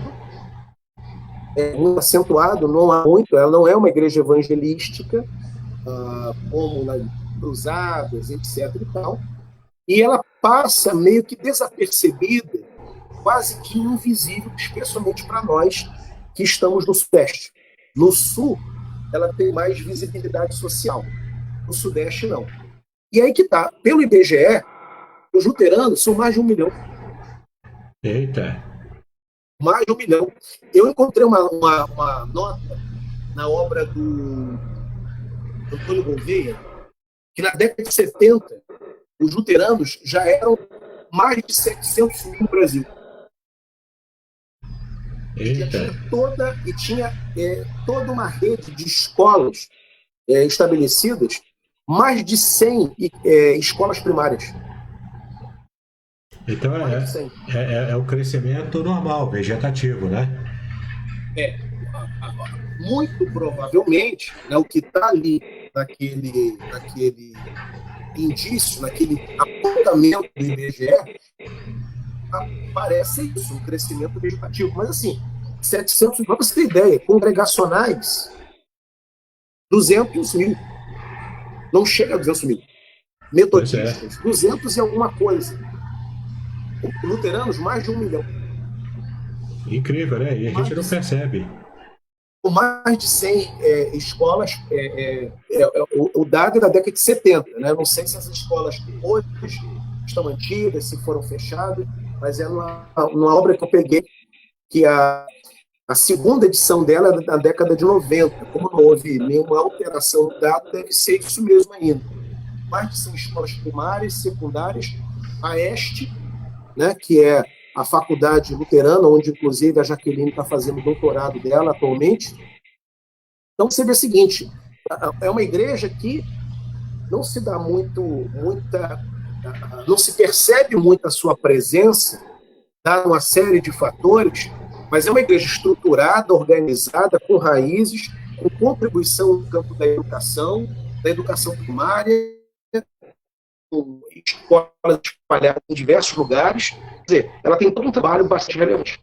Muito acentuado, não há muito, ela não é uma igreja evangelística, como nas cruzadas, etc. e tal, e ela passa meio que desapercebida, quase que invisível, especialmente para nós que estamos no Sudeste. No Sul, ela tem mais visibilidade social, no Sudeste não. E aí que está, pelo IBGE, os luteranos são mais de 1 milhão. Eita. Mais de 1 milhão. Eu encontrei uma nota na obra do Antônio Gouveia, que na década de 70, os luteranos já eram mais de 700 mil no Brasil. Eita. E tinha toda uma rede de escolas estabelecidas, mais de 100 escolas primárias. Então é o crescimento normal, vegetativo, né? Muito provavelmente, né, o que está ali naquele indício, naquele apontamento do IBGE, parece isso, um crescimento vegetativo. Mas assim, 700, para você ter ideia, congregacionais, 200 mil. Não chega a 200 mil. Metodistas, 200 e alguma coisa. Luteranos, mais de 1 milhão. Incrível, né? E a gente não percebe. Com mais de 100 escolas, o dado é da década de 70, né? Não sei se essas escolas hoje estão antigas, se foram fechadas, mas é uma obra que eu peguei, que a segunda edição dela é da década de 90. Como não houve nenhuma alteração no dado, deve ser isso mesmo ainda. Mais de 100 escolas primárias, secundárias, a ESTE, né, que é a faculdade luterana, onde inclusive a Jaqueline está fazendo o doutorado dela atualmente. Então você vê o seguinte, é uma igreja que não se dá não se percebe muito a sua presença, dada uma série de fatores, mas é uma igreja estruturada, organizada, com raízes, com contribuição no campo da educação primária, com escolas espalhadas em diversos lugares. Quer dizer, ela tem todo um trabalho bastante relevante.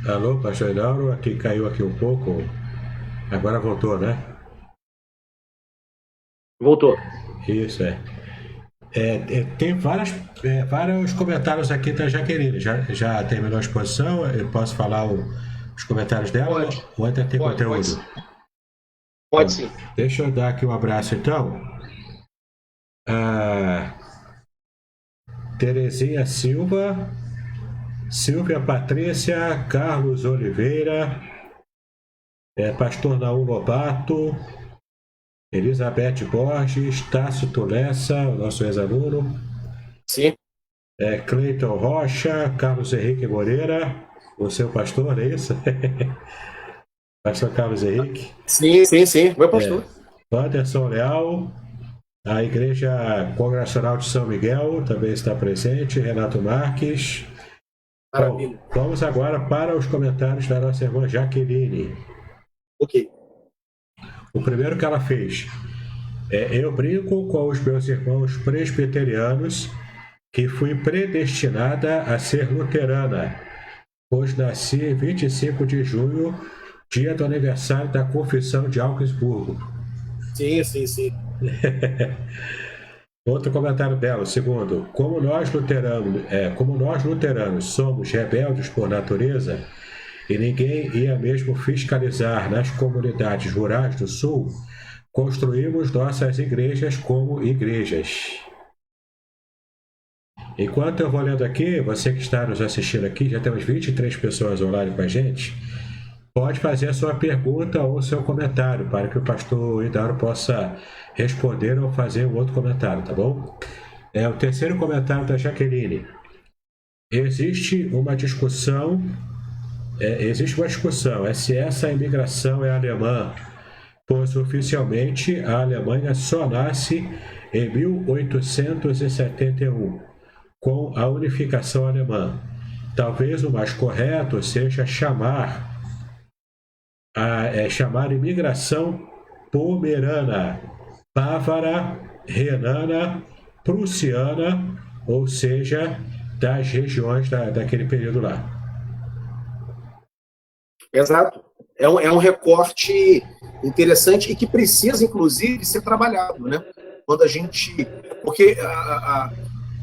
Alô, pastor Lauro, aqui caiu aqui um pouco. Agora voltou, né? Voltou. Isso, tem vários comentários aqui da Jaqueline. Já terminou a exposição? Eu posso falar os comentários dela? Pode. Ou ainda tem conteúdo? Pode sim. Deixa eu dar aqui um abraço, então. Terezinha Silva, Silvia Patrícia, Carlos Oliveira, Pastor Naum Lobato, Elizabeth Borges, Tácito Lessa, o nosso ex-aluno. Sim. Cleiton Rocha, Carlos Henrique Moreira, o seu pastor, é isso? Pastor Carlos Henrique. Sim, meu pastor. Anderson Leal, a Igreja Congregacional de São Miguel também está presente, Renato Marques. Maravilha. Bom, vamos agora para os comentários da nossa irmã Jaqueline. Ok. O primeiro que ela fez eu brinco com os meus irmãos presbiterianos que fui predestinada a ser luterana, pois nasci em 25 de junho, dia do aniversário da Confissão de Augsburgo. Sim. Outro comentário dela, o segundo. Como nós luteranos somos rebeldes por natureza e ninguém ia mesmo fiscalizar nas comunidades rurais do Sul, construímos nossas igrejas como igrejas. Enquanto eu vou lendo aqui, você que está nos assistindo aqui, já temos 23 pessoas online com a gente, pode fazer a sua pergunta ou seu comentário para que o pastor Idaro possa responder ou fazer um outro comentário, tá bom? O terceiro comentário da Jaqueline. Existe uma discussão se essa imigração é alemã, pois oficialmente a Alemanha só nasce em 1871, com a unificação alemã. Talvez o mais correto seja chamar imigração pomerana, bávara, renana, prussiana, ou seja, das regiões daquele período lá. Exato. É um recorte interessante e que precisa, inclusive, ser trabalhado, né? Quando a gente... Porque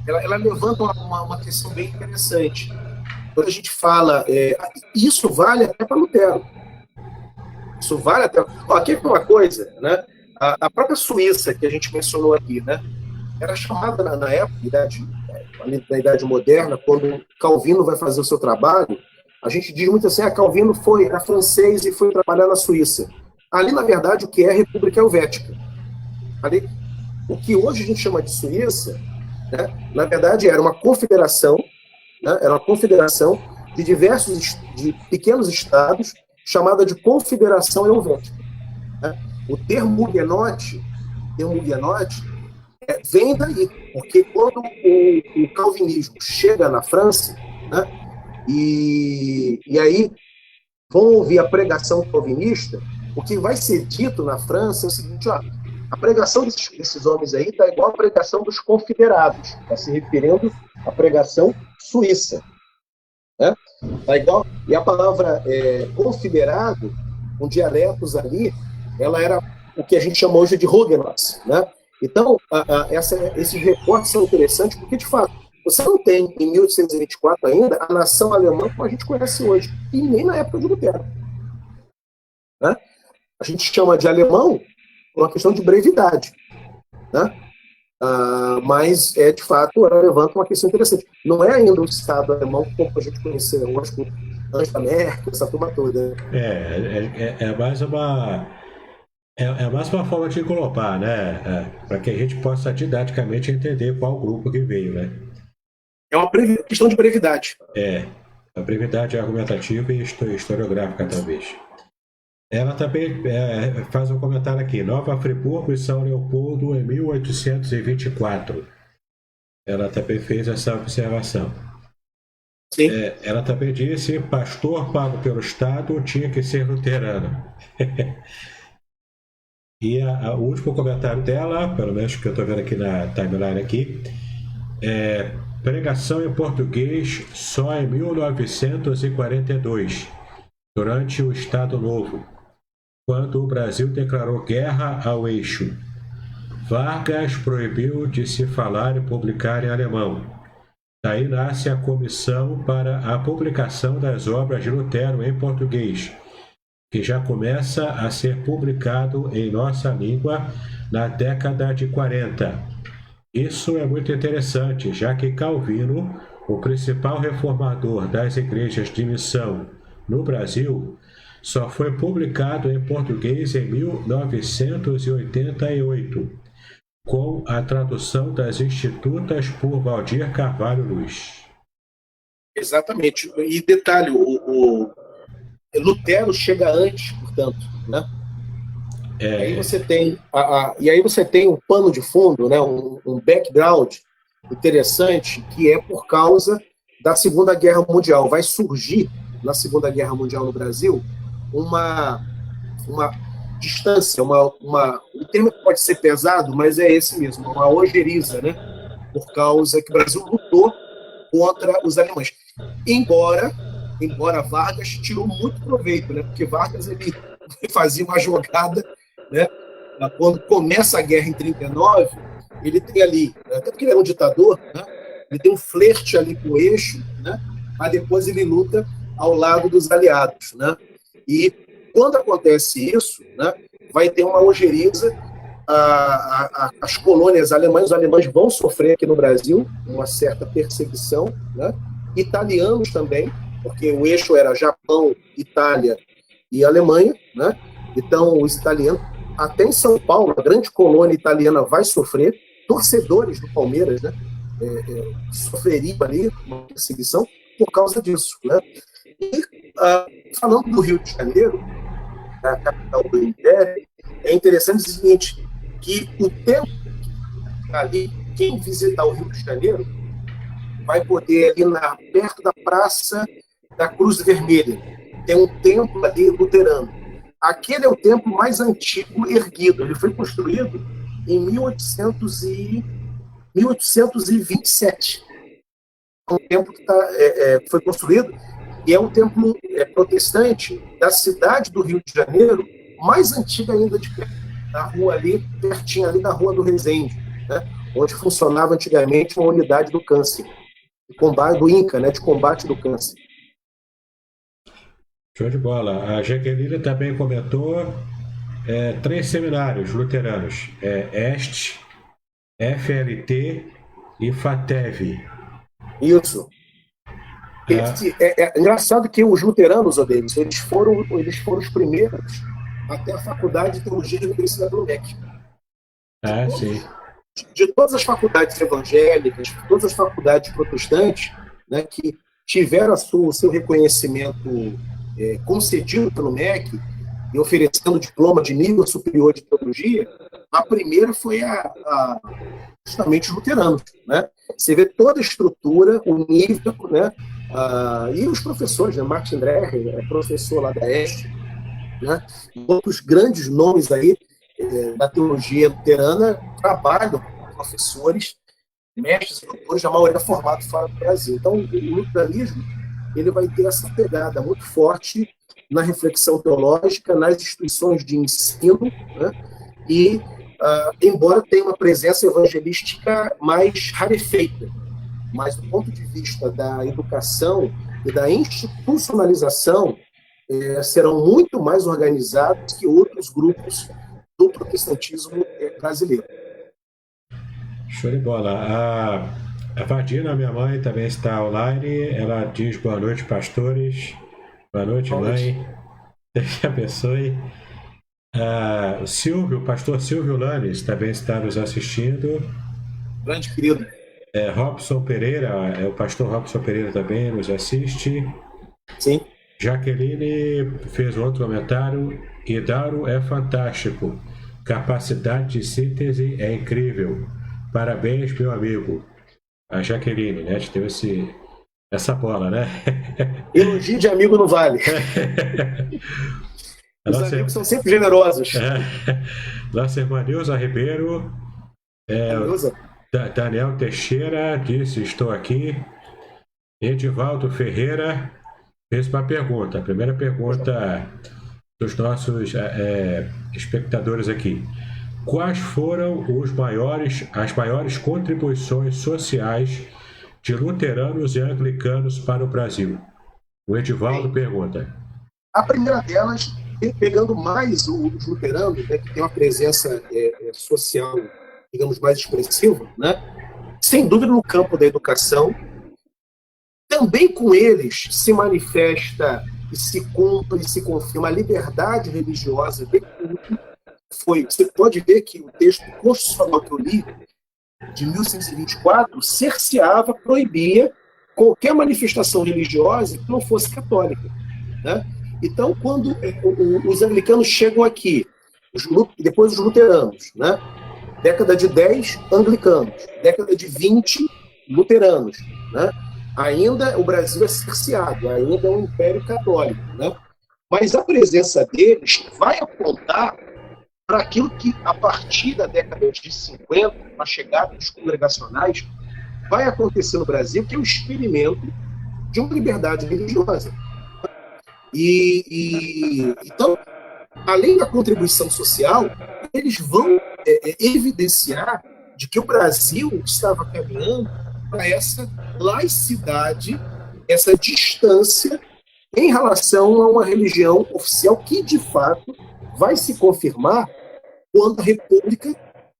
ela levanta uma questão bem interessante. Quando a gente fala... isso vale até para Lutero. Isso vale até... Aqui é uma coisa, né? A própria Suíça, que a gente mencionou aqui, né? Era chamada, na época, na Idade Moderna, quando Calvino vai fazer o seu trabalho, a gente diz muito assim, Calvino era francês e foi trabalhar na Suíça. Ali, na verdade, o que é a República Helvética. Ali, o que hoje a gente chama de Suíça, né, na verdade, era uma confederação, né, de de pequenos estados, chamada de Confederação Helvética. Né? O termo huguenote vem daí, porque quando o calvinismo chega na França, né, e aí vão ouvir a pregação calvinista, o que vai ser dito na França é o seguinte, a pregação desses homens aí está igual à pregação dos confederados, está se referindo à pregação suíça. Né? Tá igual, e a palavra confederado, com dialetos ali, ela era o que a gente chama hoje de Huguenots. Né? Então, esses recortes são interessantes porque, de fato, você não tem, em 1824 ainda, a nação alemã como a gente conhece hoje, e nem na época de Lutero. Né? A gente chama de alemão por uma questão de brevidade. Né? Mas, de fato, ela levanta uma questão interessante. Não é ainda o Estado alemão como a gente conheceu, eu acho que Angela Merkel, essa turma toda. É mais uma forma de englobar, né? Para que a gente possa didaticamente entender qual grupo que veio, né? É uma questão de brevidade. A brevidade argumentativa e historiográfica, talvez. Ela também faz um comentário aqui. Nova Friburgo e São Leopoldo em 1824. Ela também fez essa observação. Sim. Ela também disse: pastor pago pelo Estado tinha que ser luterano. E o último comentário dela, pelo menos que eu estou vendo aqui na timeline aqui, pregação em português só em 1942, durante o Estado Novo, quando o Brasil declarou guerra ao eixo. Vargas proibiu de se falar e publicar em alemão. Daí nasce a Comissão para a Publicação das Obras de Lutero em português, que já começa a ser publicado em nossa língua na década de 40. Isso é muito interessante, já que Calvino, o principal reformador das igrejas de missão no Brasil, só foi publicado em português em 1988, com a tradução das Institutas por Valdir Carvalho Luiz. Exatamente. E detalhe, o Lutero chega antes, portanto, né? Aí você tem e aí você tem um pano de fundo, né? Um background interessante, que é por causa da Segunda Guerra Mundial. Vai surgir na Segunda Guerra Mundial no Brasil uma distância, o termo pode ser pesado, mas é esse mesmo, uma ojeriza, né? Por causa que o Brasil lutou contra os alemães. Embora Vargas tirou muito proveito, né? Porque Vargas ele fazia uma jogada, né? Quando começa a guerra em 39, ele tem ali, até porque ele era um ditador, né? Ele tem um flerte ali com o eixo, né? Mas depois ele luta ao lado dos aliados, né? E quando acontece isso, né, vai ter uma ojeriza, as colônias alemãs, os alemães vão sofrer aqui no Brasil uma certa perseguição, né? Italianos também, porque o eixo era Japão, Itália e Alemanha, né? Então os italianos, até em São Paulo, a grande colônia italiana vai sofrer, torcedores do Palmeiras, né? Sofreriam ali uma perseguição por causa disso, né? E falando do Rio de Janeiro, a capital do Império, é interessante o seguinte, que o tempo ali, quem visitar o Rio de Janeiro vai poder ir perto da Praça da Cruz Vermelha. Tem um templo ali luterano. Aquele é o templo mais antigo erguido. Ele foi construído em 1827. É um templo que foi construído e é um templo protestante da cidade do Rio de Janeiro, mais antiga ainda de perto, na rua ali, pertinho ali da Rua do Resende, né, onde funcionava antigamente uma unidade do câncer, do INCA, né, de combate do câncer. Show de bola. A Jaqueline também comentou 3 seminários luteranos, EST, FLT e FATEV. Isso. É engraçado que os luteranos, Odelis, eles foram os primeiros até a faculdade de teologia reconhecida pelo MEC. Sim. De todas as faculdades evangélicas, de todas as faculdades protestantes, né, que tiveram o seu reconhecimento concedido pelo MEC e oferecendo diploma de nível superior de teologia, a primeira foi justamente os luteranos, né? Você vê toda a estrutura, o nível, né? E os professores, né? Martin Dreher, professor lá da EST, né? Outros grandes nomes aí da teologia luterana trabalham com professores, mestres e doutores, a maioria formado fora do Brasil. Então, o luteranismo ele vai ter essa pegada muito forte na reflexão teológica, nas instituições de ensino, né? E embora tenha uma presença evangelística mais rarefeita, mas do ponto de vista da educação e da institucionalização, serão muito mais organizados que outros grupos do protestantismo brasileiro. Show de bola. A Vadina, minha mãe, também está online. Ela diz boa noite, pastores. Boa noite, mãe. Deus te abençoe. O pastor Silvio Lanes também está nos assistindo. Grande querido. Robson Pereira, o pastor Robson Pereira também nos assiste. Sim. Jaqueline fez outro comentário. Idaro é fantástico. Capacidade de síntese é incrível. Parabéns, meu amigo. A Jaqueline, né? A gente teve essa bola, né? Elogio de amigo não vale. Os amigos são sempre generosos. Nossa irmã Nilza Ribeiro. Daniel Teixeira disse: estou aqui. Edivaldo Ferreira fez uma pergunta. A primeira pergunta dos nossos espectadores aqui. quais foram as maiores contribuições sociais de luteranos e anglicanos para o Brasil? O Edivaldo pergunta. A primeira delas, pegando mais os luteranos, né, que tem uma presença social, digamos, mais expressiva, né, sem dúvida no campo da educação. Também com eles se manifesta e se cumpre e se confirma a liberdade religiosa de culto. Você pode ver que o texto constitucional que eu li, de 1124, cerceava, proibia qualquer manifestação religiosa que não fosse católica, né? Então, quando os anglicanos chegam aqui, depois os luteranos, né? Década de 10, anglicanos. Década de 20, luteranos, né? Ainda o Brasil é cerceado, ainda é um império católico, né? Mas a presença deles vai apontar para aquilo que, a partir da década de 50, a chegada dos congregacionais, vai acontecer no Brasil, que é o experimento de uma liberdade religiosa. Então, além da contribuição social, eles vão evidenciar de que o Brasil estava caminhando para essa laicidade, essa distância em relação a uma religião oficial que, de fato, vai se confirmar quando a República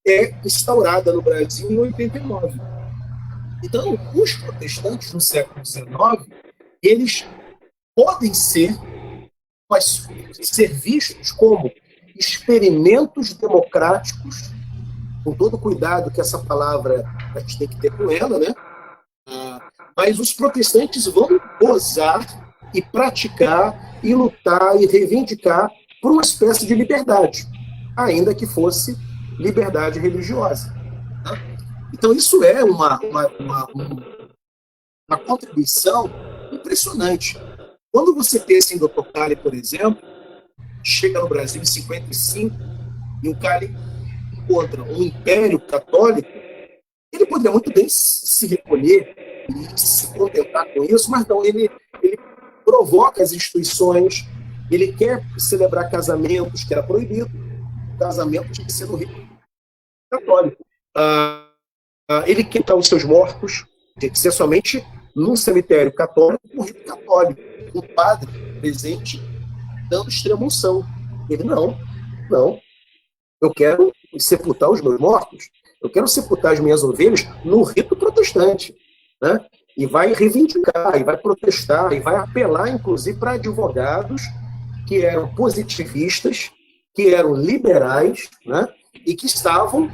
é instaurada no Brasil em 89. Então, os protestantes no século XIX, eles podem ser vistos como experimentos democráticos, com todo o cuidado que essa palavra a gente tem que ter com ela, né? Mas os protestantes vão gozar e praticar e lutar e reivindicar por uma espécie de liberdade, ainda que fosse liberdade religiosa. Então, isso é uma contribuição impressionante. Quando você pensa em Dr. Cali, por exemplo, chega no Brasil em 55 e o Cali encontra um império católico, ele poderia muito bem se recolher e se contentar com isso, mas não, ele provoca as instituições, ele quer celebrar casamentos, que era proibido, casamento tinha que ser no rito católico. Ele quer estar os seus mortos, tinha que ser somente num cemitério católico, no rito católico, um padre presente dando extrema-unção. Ele, não, eu quero sepultar os meus mortos, eu quero sepultar as minhas ovelhas no rito protestante, né? E vai reivindicar, e vai protestar, e vai apelar, inclusive, para advogados que eram positivistas, que eram liberais, né? E que estavam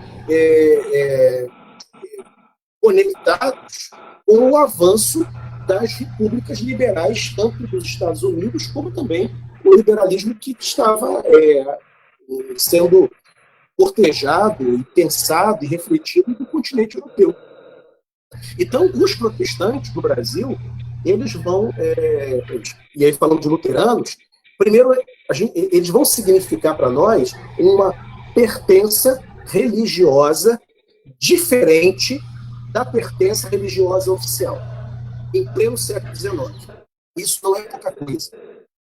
conectados com o avanço das repúblicas liberais, tanto dos Estados Unidos, como também o liberalismo que estava sendo cortejado, e pensado e refletido no continente europeu. Então, os protestantes do Brasil, eles vão, e aí falando de luteranos, primeiro, eles vão significar para nós uma pertença religiosa diferente da pertença religiosa oficial, em pleno século XIX. Isso não é pouca coisa.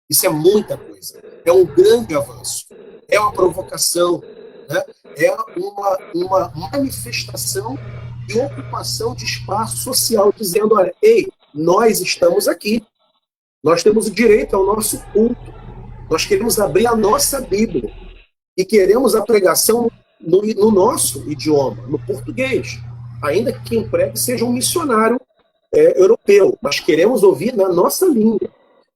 Isso é muita coisa. É um grande avanço. É uma provocação, né? É uma manifestação e ocupação de espaço social, dizendo, olha, ei, nós estamos aqui. Nós temos o direito ao nosso culto. Nós queremos abrir a nossa Bíblia. E queremos a pregação no nosso idioma, no português. Ainda que quem pregue seja um missionário europeu. Nós queremos ouvir na nossa língua.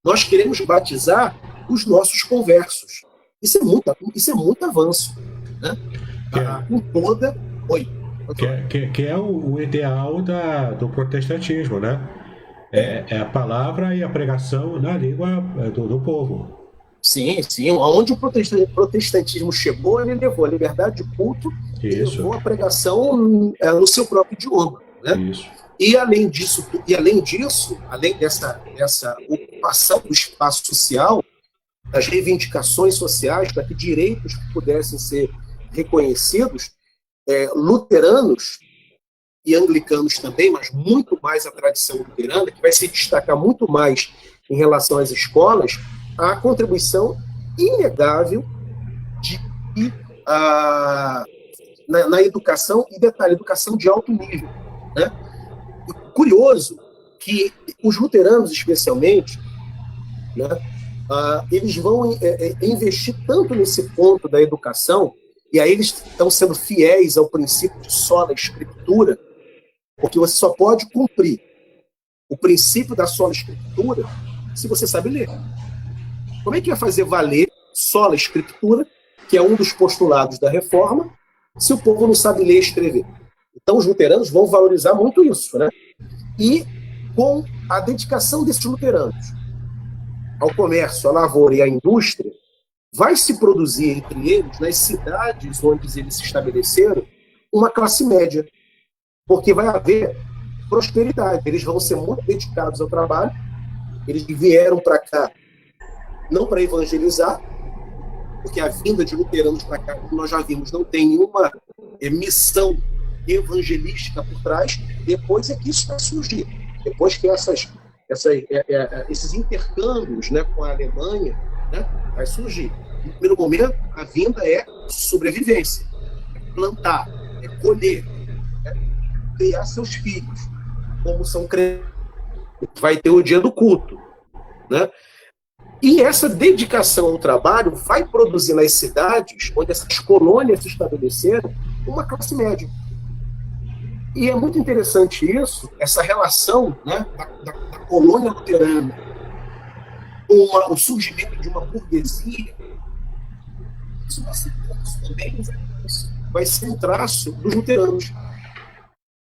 Nós queremos batizar os nossos conversos. Isso é muito avanço, né? Com toda... Oi. Que é o ideal do protestantismo, né? É a palavra e a pregação na língua do povo. Sim. Onde o protestantismo chegou, ele levou a liberdade de culto e levou a pregação no seu próprio idioma, né? Isso. E além disso, além dessa ocupação do espaço social, das reivindicações sociais para que direitos pudessem ser reconhecidos, luteranos e anglicanos também, mas muito mais a tradição luterana, que vai se destacar muito mais em relação às escolas, a contribuição inegável de na educação, e detalhe, educação de alto nível, né? E curioso que os luteranos, especialmente, né, eles vão investir tanto nesse ponto da educação, e aí eles estão sendo fiéis ao princípio de sola escritura, porque você só pode cumprir o princípio da sola escritura se você sabe ler. Como é que vai fazer valer sola escritura, que é um dos postulados da reforma, se o povo não sabe ler e escrever? Então os luteranos vão valorizar muito isso, né? E com a dedicação desses luteranos ao comércio, à lavoura e à indústria, vai se produzir entre eles, nas cidades onde eles se estabeleceram, uma classe média, porque vai haver prosperidade. Eles vão ser muito dedicados ao trabalho, eles vieram para cá não para evangelizar, porque a vinda de luteranos para cá, como nós já vimos, não tem nenhuma missão evangelística por trás. Depois é que isso vai surgir. Depois que esses intercâmbios, né, com a Alemanha, né, vai surgir. No primeiro momento, a vinda é sobrevivência, é plantar, é colher, é criar seus filhos, como são crentes. Vai ter o dia do culto, né? E essa dedicação ao trabalho vai produzir nas cidades, onde essas colônias se estabeleceram, uma classe média. E é muito interessante isso, essa relação, né, da colônia luterana com o surgimento de uma burguesia. Isso vai ser um traço dos luteranos.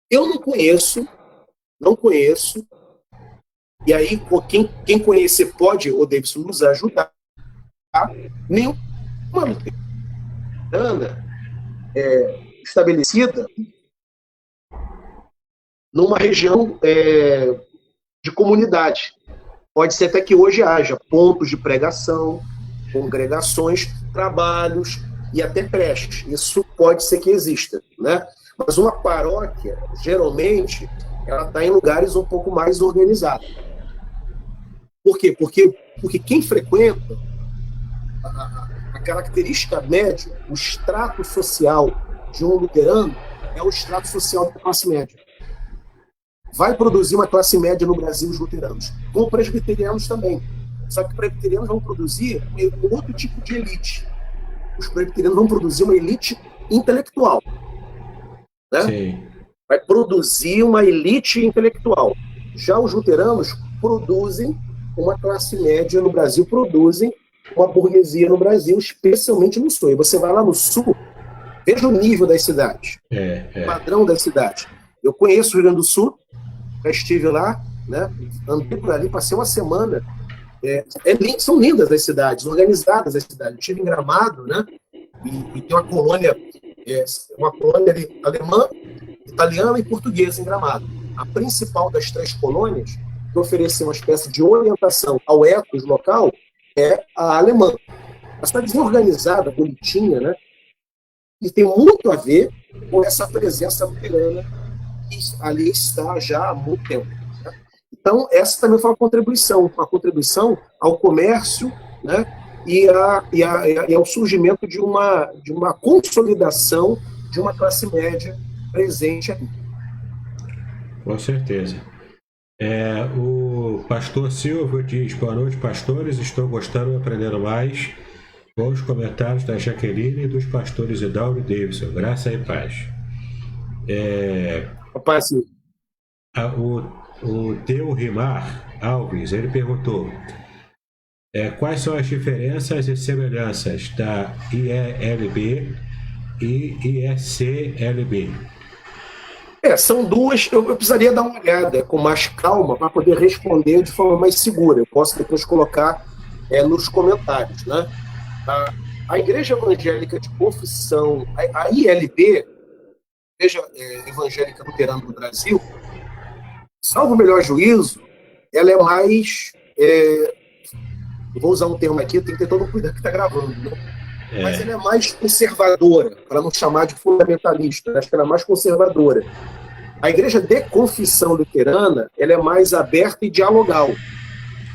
Eu não conheço, e aí quem conhecer pode, o Davidson, nos ajudar, tá? Nenhuma luterana estabelecida numa região de comunidade. Pode ser até que hoje haja pontos de pregação, congregações, trabalhos e até creches. Isso pode ser que exista, né? Mas uma paróquia, geralmente, ela está em lugares um pouco mais organizados. Por quê? Porque quem frequenta, a característica média, o extrato social de um luterano é o extrato social da classe média. Vai produzir uma classe média no Brasil, os luteranos, como presbiterianos também. Só que os presbiterianos vão produzir um outro tipo de elite. Os presbiterianos vão produzir uma elite intelectual. Né? Sim. Vai produzir uma elite intelectual. Já os luteranos produzem uma classe média no Brasil, produzem uma burguesia no Brasil, especialmente no Sul. E você vai lá no Sul, veja o nível das cidades, o padrão das cidades. Eu conheço o Rio Grande do Sul, já estive lá, né? Andei por ali, passei uma semana. São lindas as cidades, organizadas as cidades. Eu estive em Gramado, né? E tem uma colônia ali, alemã, italiana e portuguesa em Gramado. A principal das três colônias, que oferece uma espécie de orientação ao ethos local, é a alemã. A cidade organizada, bonitinha, né? E tem muito a ver com essa presença luterana que ali está já há muito tempo. Né? Então, essa também foi uma contribuição ao comércio, né? E ao surgimento de uma consolidação de uma classe média presente aqui. Com certeza. O pastor Silvio diz: boa noite, pastores, estou gostando e aprendendo mais com os comentários da Jaqueline e dos pastores Hidalgo e Davidson. Graça e paz. Rapaz, o Teu Rimar Alves, ele perguntou quais são as diferenças e semelhanças da IELB e IECLB. São duas, eu precisaria dar uma olhada com mais calma para poder responder de forma mais segura. Eu posso depois colocar nos comentários, né? A Igreja Evangélica de Confissão, a ILB, Igreja Evangélica Luterana do Brasil, salvo o melhor juízo, ela é mais, eu vou usar um termo aqui, tem que ter todo o cuidado que está gravando, né? Mas ela é mais conservadora, para não chamar de fundamentalista, acho que ela é mais conservadora. A Igreja de Confissão Luterana, ela é mais aberta e dialogal,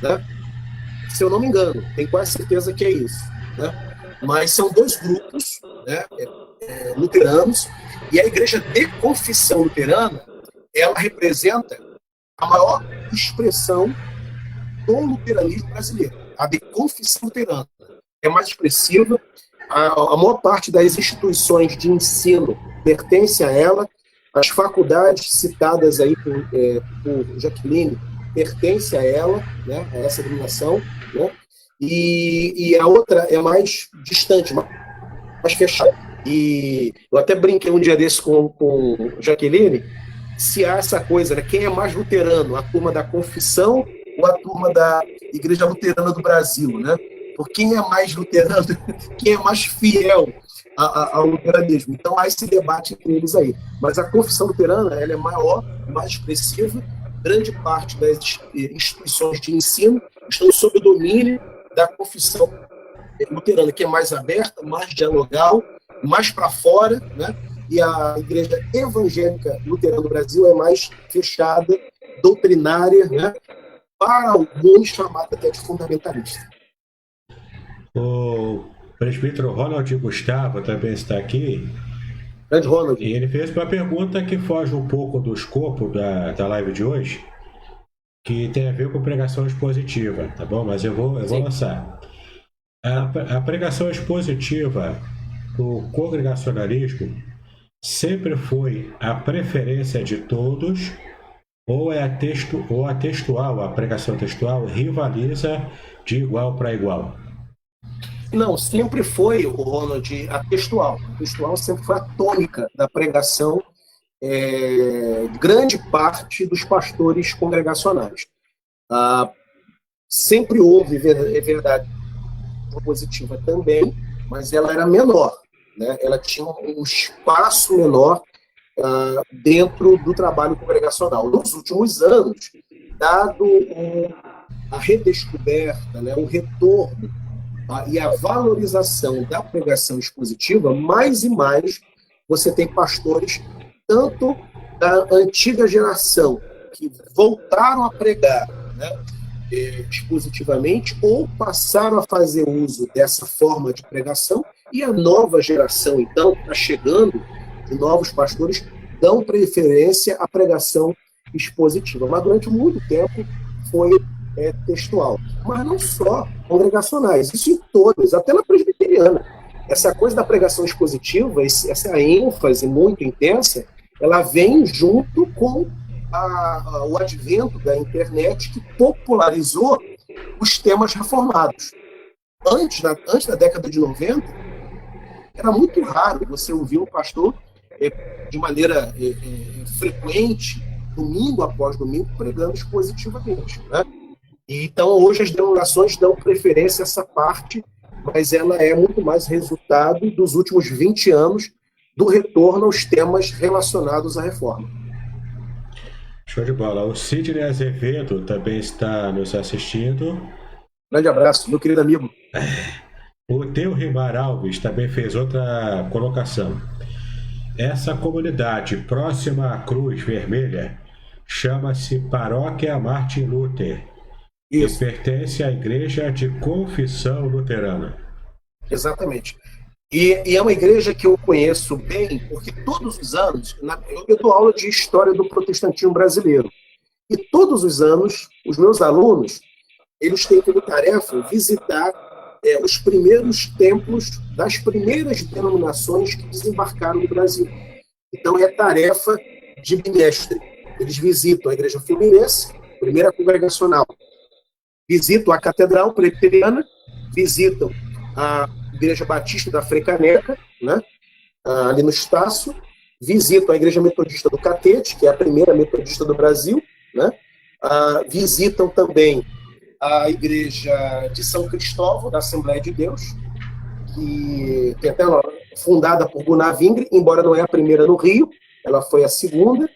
né? Se eu não me engano, tenho quase certeza que é isso, né? Mas são dois grupos, né? luteranos, e a igreja de confissão luterana, ela representa a maior expressão do luteranismo brasileiro. A de confissão luterana é mais expressiva, a maior parte das instituições de ensino pertence a ela, as faculdades citadas aí por Jaqueline pertence a ela, né, a essa denominação, né, e a outra é mais distante, mais fechada. E eu até brinquei um dia desse com Jaqueline, se há essa coisa, né, quem é mais luterano, a turma da confissão ou a turma da Igreja Luterana do Brasil, né? Por quem é mais luterano, quem é mais fiel ao luteranismo. Então há esse debate entre eles aí. Mas a confissão luterana, ela é maior, mais expressiva, grande parte das instituições de ensino estão sob o domínio da confissão luterana, que é mais aberta, mais dialogal, mais para fora, né? E a Igreja Evangélica Luterana do Brasil é mais fechada, doutrinária, né? Para alguns chamada até de fundamentalista. O presbítero Ronald Gustavo também está aqui. Grande Ronald. E ele fez uma pergunta que foge um pouco do escopo da live de hoje, que tem a ver com pregação expositiva, tá bom? Mas eu vou lançar. A pregação expositiva do congregacionalismo sempre foi a preferência de todos, ou a textual, a pregação textual rivaliza de igual para igual? Não, sempre foi, o Ronald, a textual. A textual sempre foi a tônica da pregação grande parte dos pastores congregacionais. Sempre houve, é verdade, positiva também, mas ela era menor, né? Ela tinha um espaço menor dentro do trabalho congregacional. Nos últimos anos, dado a redescoberta, né, o retorno e a valorização da pregação expositiva, mais e mais você tem pastores, tanto da antiga geração, que voltaram a pregar, né, expositivamente, ou passaram a fazer uso dessa forma de pregação, e a nova geração, então, está chegando, de novos pastores, dão preferência à pregação expositiva. Mas durante muito tempo foi textual. Mas não só congregacionais, isso em todas, até na presbiteriana. Essa coisa da pregação expositiva, essa ênfase muito intensa, ela vem junto com o advento da internet, que popularizou os temas reformados. Antes da década de 90, era muito raro você ouvir um pastor de maneira frequente, domingo após domingo, pregando expositivamente, né? E então, hoje, as denominações dão preferência a essa parte, mas ela é muito mais resultado dos últimos 20 anos do retorno aos temas relacionados à reforma. Show de bola. O Sidney Azevedo também está nos assistindo. Grande abraço, meu querido amigo. O Teu Rimar Alves também fez outra colocação. Essa comunidade próxima à Cruz Vermelha chama-se Paróquia Martin Luther. Isso. Que pertence à Igreja de Confissão Luterana. Exatamente. E é uma igreja que eu conheço bem, porque todos os anos, eu dou aula de história do protestantismo brasileiro, e todos os anos, os meus alunos, eles têm como tarefa visitar os primeiros templos das primeiras denominações que desembarcaram no Brasil. Então é tarefa de bimestre. Eles visitam a Igreja Fluminense, primeira congregacional, visitam a Catedral Presbiteriana, visitam a Igreja Batista da Frecaneca, né, ali no Estácio, visitam a Igreja Metodista do Catete, que é a primeira metodista do Brasil, né, visitam também a Igreja de São Cristóvão, da Assembleia de Deus, que é até fundada por Gunnar Vingre, embora não é a primeira no Rio, ela foi a segunda,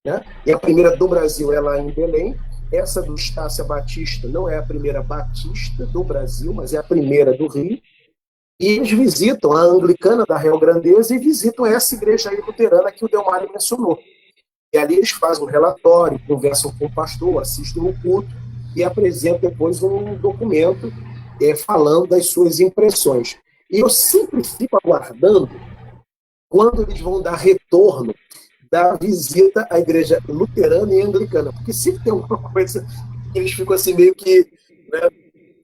né, e a primeira do Brasil é lá em Belém. Essa do Estácia Batista não é a primeira batista do Brasil, mas é a primeira do Rio. E eles visitam a anglicana da Real Grandeza e visitam essa igreja aí luterana que o Delmário mencionou. E ali eles fazem um relatório, conversam com o pastor, assistem um culto e apresentam depois um documento falando das suas impressões. E eu sempre fico aguardando quando eles vão dar retorno da visita à igreja luterana e anglicana, porque sempre tem alguma coisa que eles ficam assim meio que... Né?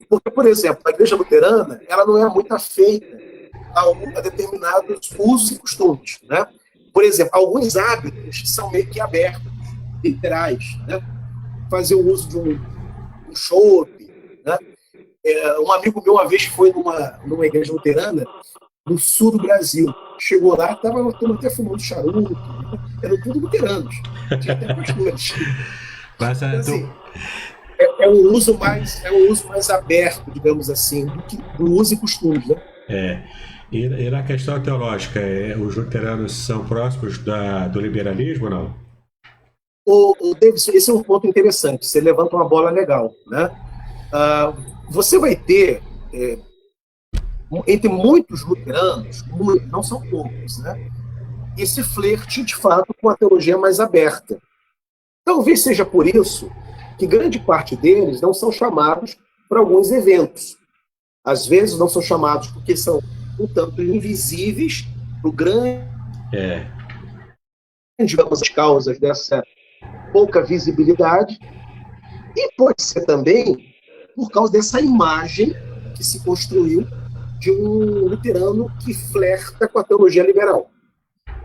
Porque, por exemplo, a igreja luterana, ela não é muito afeita a determinados usos e costumes, né? Por exemplo, alguns hábitos são meio que abertos, literais, né? Fazer o uso de um chope, né? Um amigo meu uma vez foi numa igreja luterana no sul do Brasil. Chegou lá, estava até fumando charuto, né? Eram tudo luteranos, tinha até pastores. Mas, Então, assim, é um uso mais aberto, digamos assim, do uso e costumes, né? E na questão teológica, os luteranos são próximos do liberalismo ou não? O Davidson, esse é um ponto interessante. Você levanta uma bola legal, né? Você vai ter, entre muitos luteranos, não são poucos, né? Esse flerte, de fato, com a teologia mais aberta. Talvez seja por isso que grande parte deles não são chamados para alguns eventos. Às vezes não são chamados porque são um tanto invisíveis para o grande, digamos, as causas dessa pouca visibilidade, e pode ser também por causa dessa imagem que se construiu de um luterano que flerta com a teologia liberal.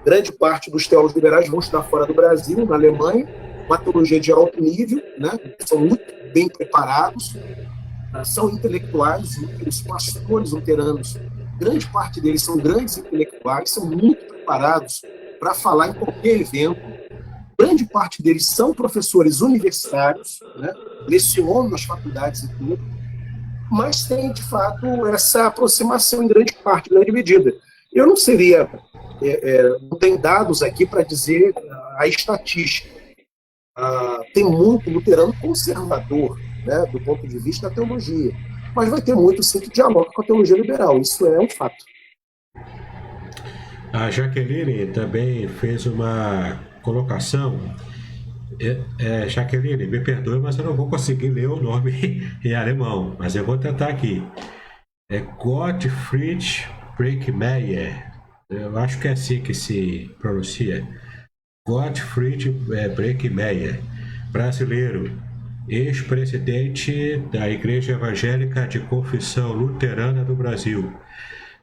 Grande parte dos teólogos liberais vão estudar fora do Brasil, na Alemanha, uma teologia de alto nível, né? São muito bem preparados, são intelectuais, os pastores luteranos, grande parte deles são grandes intelectuais, são muito preparados para falar em qualquer evento. Grande parte deles são professores universitários, né? Lecionam nas faculdades e tudo, mas tem, de fato, essa aproximação em grande parte, em grande medida. Eu não seria... não tem dados aqui para dizer a estatística. Tem muito luterano conservador, né, do ponto de vista da teologia, mas vai ter muito, sim, que dialoga com a teologia liberal. Isso é um fato. A Jaqueline também fez uma colocação. Jaqueline, me perdoe, mas eu não vou conseguir ler o nome em alemão, mas eu vou tentar aqui. Gottfried Breckmeyer. Eu acho que é assim que se pronuncia. Gottfried Breckmeyer, brasileiro, ex-presidente da Igreja Evangélica de Confissão Luterana do Brasil.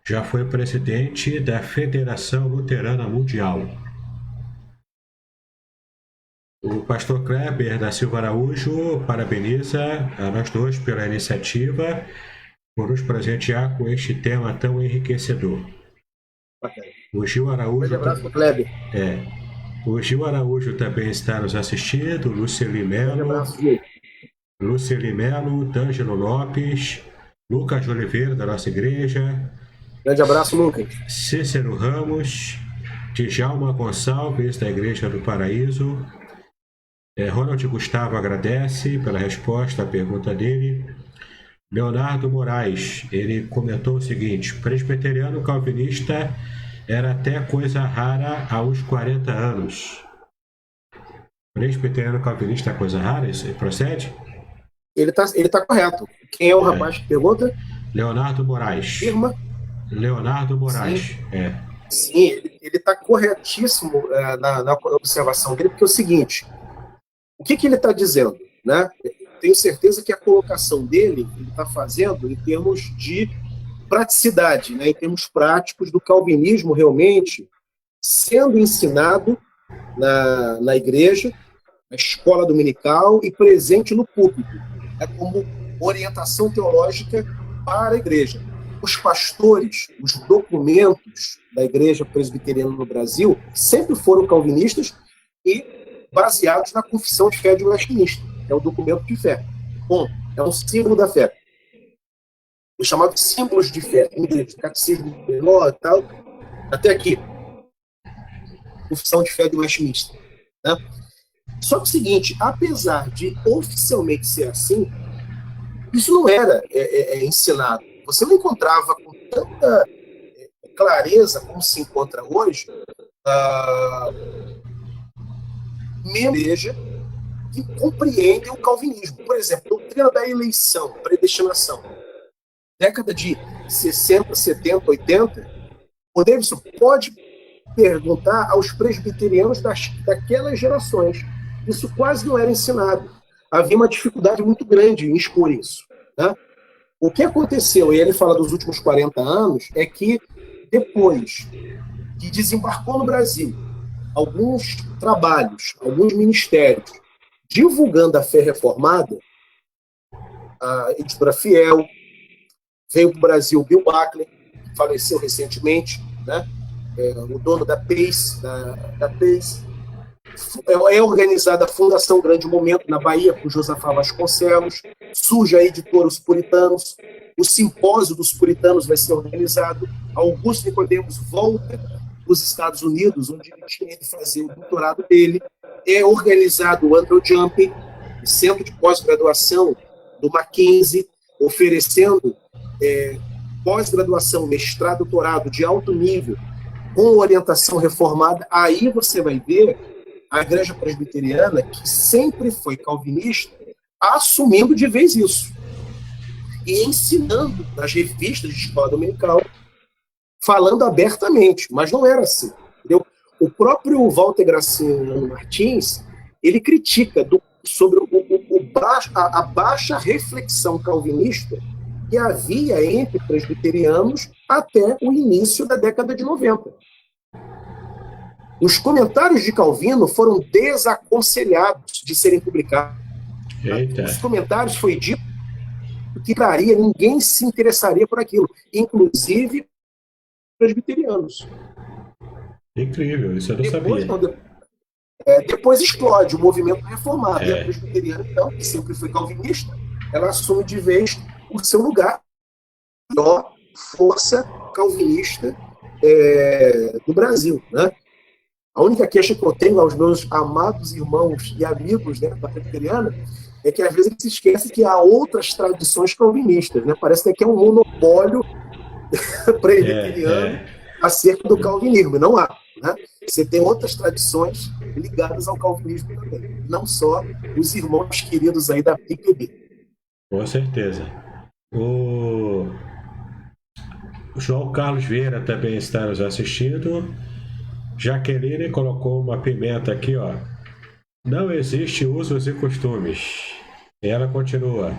Já foi presidente da Federação Luterana Mundial. O pastor Kleber da Silva Araújo parabeniza a nós dois pela iniciativa, por nos presentear com este tema tão enriquecedor. O Gil Araújo. Abraço, Kleber. O Gil Araújo também está nos assistindo, Luceli Melo, D'Angelo Lopes, Lucas de Oliveira, da nossa igreja. Grande abraço, Lucas. Cícero Ramos, Djalma Gonçalves, da Igreja do Paraíso. Ronald Gustavo agradece pela resposta à pergunta dele. Leonardo Moraes, ele comentou o seguinte: presbiteriano calvinista era até coisa rara há uns 40 anos. Presbiteriano calvinista é coisa rara? Isso procede? Ele tá correto. Quem é o rapaz que pergunta? Leonardo Moraes. Firma? Leonardo Moraes. Sim, ele está corretíssimo na observação dele, porque é o seguinte: o que ele está dizendo, né? Tenho certeza que a colocação dele, ele está fazendo em termos de praticidade, né? Em termos práticos do calvinismo realmente sendo ensinado na igreja, na escola dominical e presente no púlpito, como orientação teológica para a igreja. Os pastores, os documentos da igreja presbiteriana no Brasil sempre foram calvinistas e baseados na confissão de fé de Westminster. É o documento de fé. Bom, é um símbolo da fé. Os chamados símbolos de fé, em inglês, catecismo menor e tal, até aqui. Confissão de fé de Westminster. Né? Só que o seguinte, apesar de oficialmente ser assim, isso não era ensinado. Você não encontrava com tanta clareza como se encontra hoje membros da igreja que compreendem o calvinismo. Por exemplo, a doutrina da eleição, predestinação. Década de 60, 70, 80, o Davidson pode perguntar aos presbiterianos daquelas gerações. Isso quase não era ensinado. Havia uma dificuldade muito grande em expor isso, né? O que aconteceu, e ele fala dos últimos 40 anos, é que depois que desembarcou no Brasil alguns trabalhos, alguns ministérios, divulgando a fé reformada, a editora Fiel, veio para o Brasil Bill Buckley, que faleceu recentemente, né? O dono da Pace, da Pace. É organizada a Fundação Grande Momento na Bahia, com Josafá Vasconcelos. Surge a editora Os Puritanos. O simpósio dos puritanos vai ser organizado. Augusto Nicodemos volta para os Estados Unidos, onde ele tinha de fazer o doutorado dele. É organizado o Andrew Jumping, o centro de pós-graduação do Mackenzie, oferecendo pós-graduação, mestrado, doutorado de alto nível, com orientação reformada. Aí você vai ver a igreja presbiteriana, que sempre foi calvinista, assumindo de vez isso. E ensinando nas revistas de escola dominical, falando abertamente, mas não era assim. Entendeu? O próprio Walter Graciano Martins, ele critica sobre a baixa reflexão calvinista que havia entre presbiterianos até o início da década de 90. Os comentários de Calvino foram desaconselhados de serem publicados. Eita. Os comentários foi dito que ninguém se interessaria por aquilo, inclusive presbiterianos. Incrível, isso eu não sabia. Depois explode o movimento reformado. E a presbiteriana, então, que sempre foi calvinista, ela assume de vez o seu lugar, a maior força calvinista do Brasil, né? A única queixa que eu tenho aos meus amados irmãos e amigos, né, da presbiteriana, é que às vezes eles se esquecem que há outras tradições calvinistas, né? Parece que aqui é um monopólio presbiteriano acerca do calvinismo. Não há, né? Você tem outras tradições ligadas ao calvinismo também, não só os irmãos queridos aí da PIPB. Com certeza. O João Carlos Vieira também está nos assistindo. Jaqueline colocou uma pimenta aqui, ó. Não existe usos e costumes. Ela continua.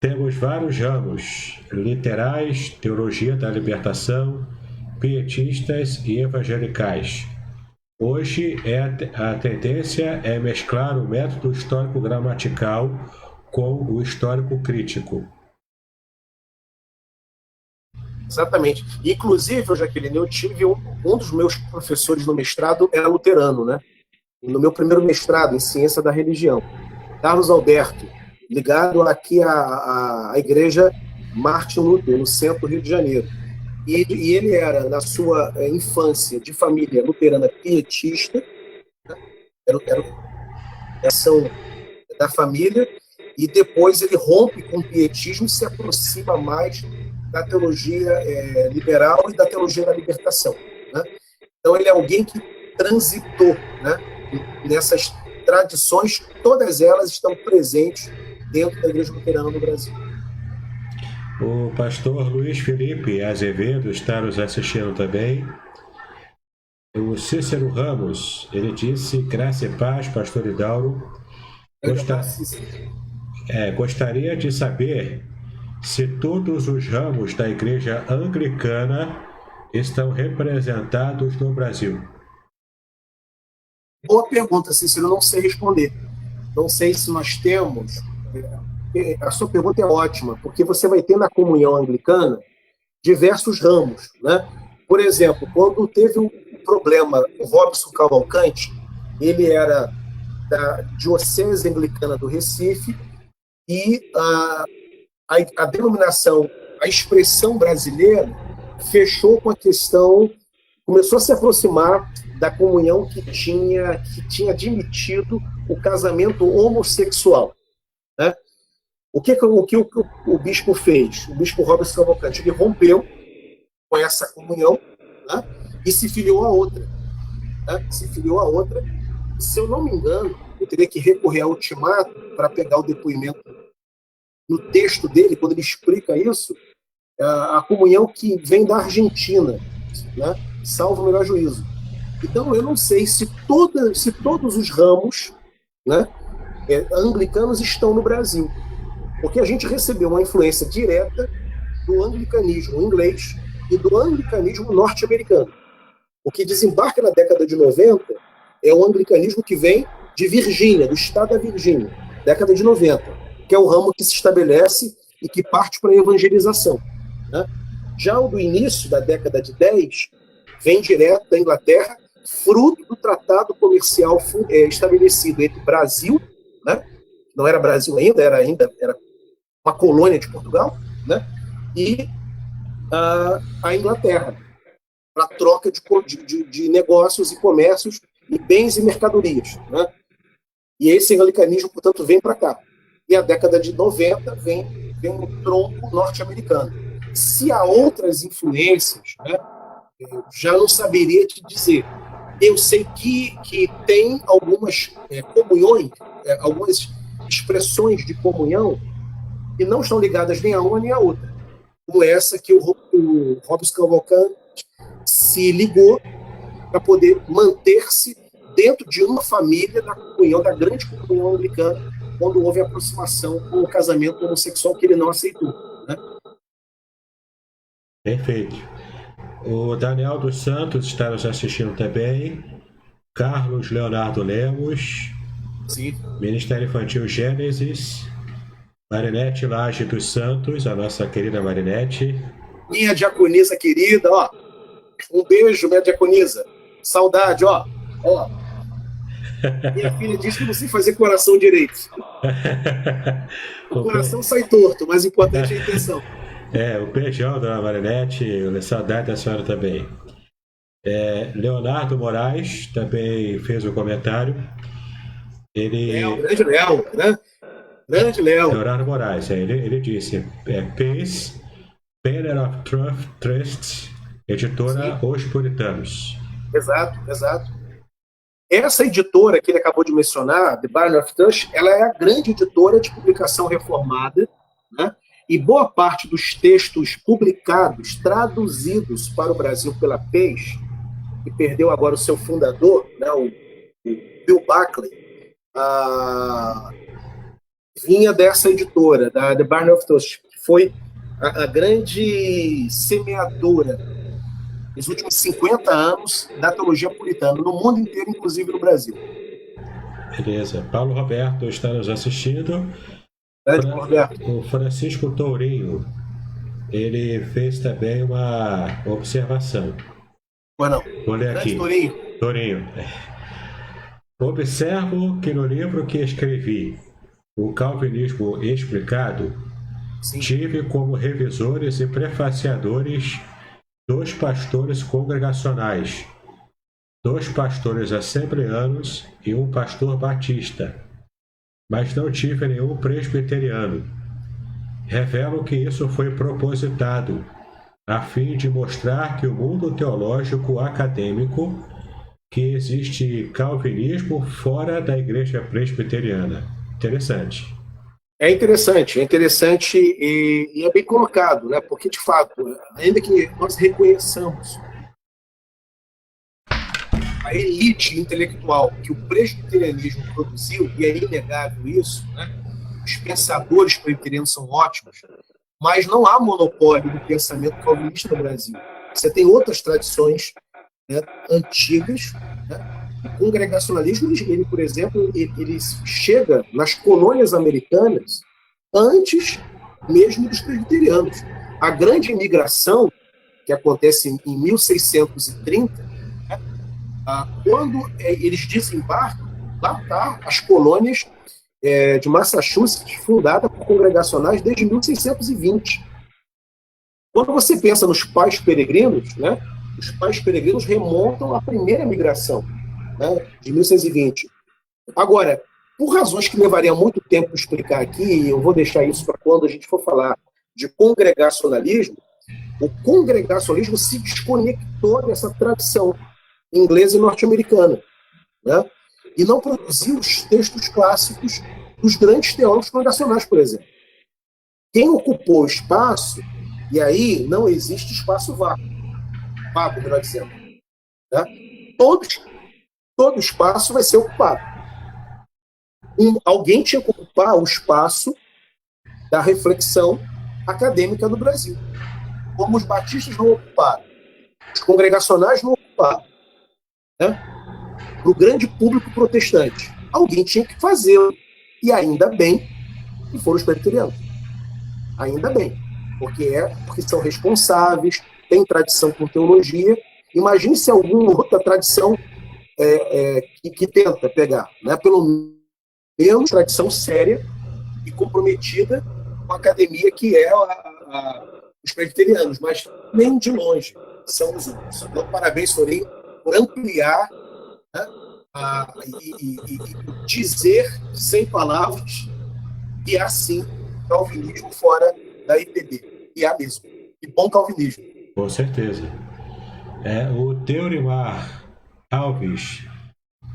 Temos vários ramos: literais, teologia da libertação, pietistas e evangelicais. Hoje a tendência é mesclar o método histórico-gramatical com o histórico-crítico. Exatamente. Inclusive, Jaqueline, eu tive um dos meus professores no mestrado era luterano, né? No meu primeiro mestrado em ciência da religião, Carlos Alberto, ligado aqui à igreja Martin Luther, no centro do Rio de Janeiro. E ele era, na sua infância, de família luterana pietista, né? Era a ação da família, e depois ele rompe com o pietismo e se aproxima mais da teologia liberal e da teologia da libertação, né? Então ele é alguém que transitou, né, nessas tradições, todas elas estão presentes dentro da Igreja Luterana no Brasil. O pastor Luiz Felipe Azevedo está nos assistindo também. O Cícero Ramos, ele disse: graça e paz, pastor Idauro. Gostaria de saber se todos os ramos da Igreja Anglicana estão representados no Brasil. Boa pergunta, Cícero, eu não sei responder. Não sei se nós temos... A sua pergunta é ótima, porque você vai ter na comunhão anglicana diversos ramos, né? Por exemplo, quando teve um problema, o Robson Cavalcante, ele era da Diocese Anglicana do Recife, e a denominação, a expressão brasileira fechou com a questão, começou a se aproximar da comunhão que tinha admitido o casamento homossexual, né? O que o bispo fez? O bispo Robson Cavalcante, ele rompeu com essa comunhão, né, e se filiou a outra. Né? Se filiou a outra. Se eu não me engano, eu teria que recorrer ao ultimato para pegar o depoimento. No texto dele, quando ele explica isso, a comunhão que vem da Argentina, né, salvo o melhor juízo. Então, eu não sei se todos os ramos, né, anglicanos estão no Brasil, porque a gente recebeu uma influência direta do anglicanismo inglês e do anglicanismo norte-americano. O que desembarca na década de 90 é o anglicanismo que vem de Virgínia, do estado da Virgínia, década de 90, que é o ramo que se estabelece e que parte para a evangelização, né? Já o do início da década de 10 vem direto da Inglaterra, fruto do tratado comercial estabelecido entre Brasil, né? Não era Brasil ainda, era uma colônia de Portugal, né? E a Inglaterra, para troca de negócios e comércios e bens e mercadorias, né? E esse anglicanismo, portanto, vem para cá. E a década de 90 vem um tronco norte-americano. Se há outras influências, né, eu já não saberia te dizer. Eu sei que tem algumas comunhões, algumas expressões de comunhão que não estão ligadas nem a uma nem a outra. Como essa que o Robson Cavalcante se ligou para poder manter-se dentro de uma família da comunhão, da grande comunhão anglicana, quando houve aproximação com o casamento homossexual que ele não aceitou, né? Perfeito. O Daniel dos Santos está nos assistindo também. Carlos Leonardo Lemos. Sim. Ministério Infantil Gênesis. Marinete Laje dos Santos, a nossa querida Marinete. Minha diaconisa querida, ó. Um beijo, minha diaconisa. Saudade, ó. Minha filha disse que não sei fazer coração direito. O coração sai torto, mas o importante é a intenção. O beijão da Marinete, saudade da senhora também. Leonardo Moraes também fez um comentário. O grande Léo, né? Grande Léo. Leonardo Moraes, ele disse: Peace, Banner of Trust, editora Sim. Os Puritanos. Exato. Essa editora que ele acabou de mencionar, The Banner of Trust, ela é a grande editora de publicação reformada, né? E boa parte dos textos publicados, traduzidos para o Brasil pela PES, que perdeu agora o seu fundador, né, o Bill Buckley, vinha dessa editora, da The Banner of Trust, que foi a grande semeadora nos últimos 50 anos da teologia puritana, no mundo inteiro, inclusive no Brasil. Beleza. Paulo Roberto está nos assistindo. O Francisco Tourinho, ele fez também uma observação. Vou ler aqui. Tourinho. Observo que no livro que escrevi, O Calvinismo Explicado, Sim. tive como revisores e prefaciadores 2 pastores congregacionais, 2 pastores assembleanos e 1 pastor batista, mas não tive nenhum presbiteriano. Revelo que isso foi propositado, a fim de mostrar que o mundo teológico acadêmico, que existe calvinismo fora da igreja presbiteriana. Interessante. É interessante e é bem colocado, né? Porque, de fato, ainda que nós reconheçamos a elite intelectual que o presbiterianismo produziu, e é inegável isso, né? Os pensadores presbiterianos são ótimos, mas não há monopólio do pensamento calvinista no Brasil. Você tem outras tradições, né, antigas, né? O congregacionalismo, ele, por exemplo, ele chega nas colônias americanas antes mesmo dos presbiterianos. A grande imigração, que acontece em 1630, né, quando eles desembarcam, lá está as colônias de Massachusetts, fundada por congregacionais desde 1620. Quando você pensa nos pais peregrinos, né, os pais peregrinos remontam à primeira migração, né, de 1620. Agora, por razões que levariam muito tempo para explicar aqui, eu vou deixar isso para quando a gente for falar de congregacionalismo, o congregacionalismo se desconectou dessa tradição inglesa e norte-americana, né, e não produziu os textos clássicos dos grandes teólogos congregacionais, por exemplo. Quem ocupou o espaço, e aí não existe espaço vago, melhor dizendo, né? todo espaço vai ser ocupado. Alguém tinha que ocupar o espaço da reflexão acadêmica no Brasil. Como os batistas não ocuparam, os congregacionais não ocuparam, né? Para o grande público protestante, alguém tinha que fazê-lo. E ainda bem que foram os presbiterianos. Ainda bem. Porque são responsáveis, têm tradição com teologia. Imagine se alguma outra tradição que tenta pegar, né? Pelo menos tradição séria e comprometida com a academia que é os presbiterianos, mas nem de longe são os únicos. Então, parabéns, Sorinho, por ampliar, né, e dizer sem palavras que há sim calvinismo fora da IPB. E há mesmo. E bom calvinismo. Com certeza. O Teorimar Alves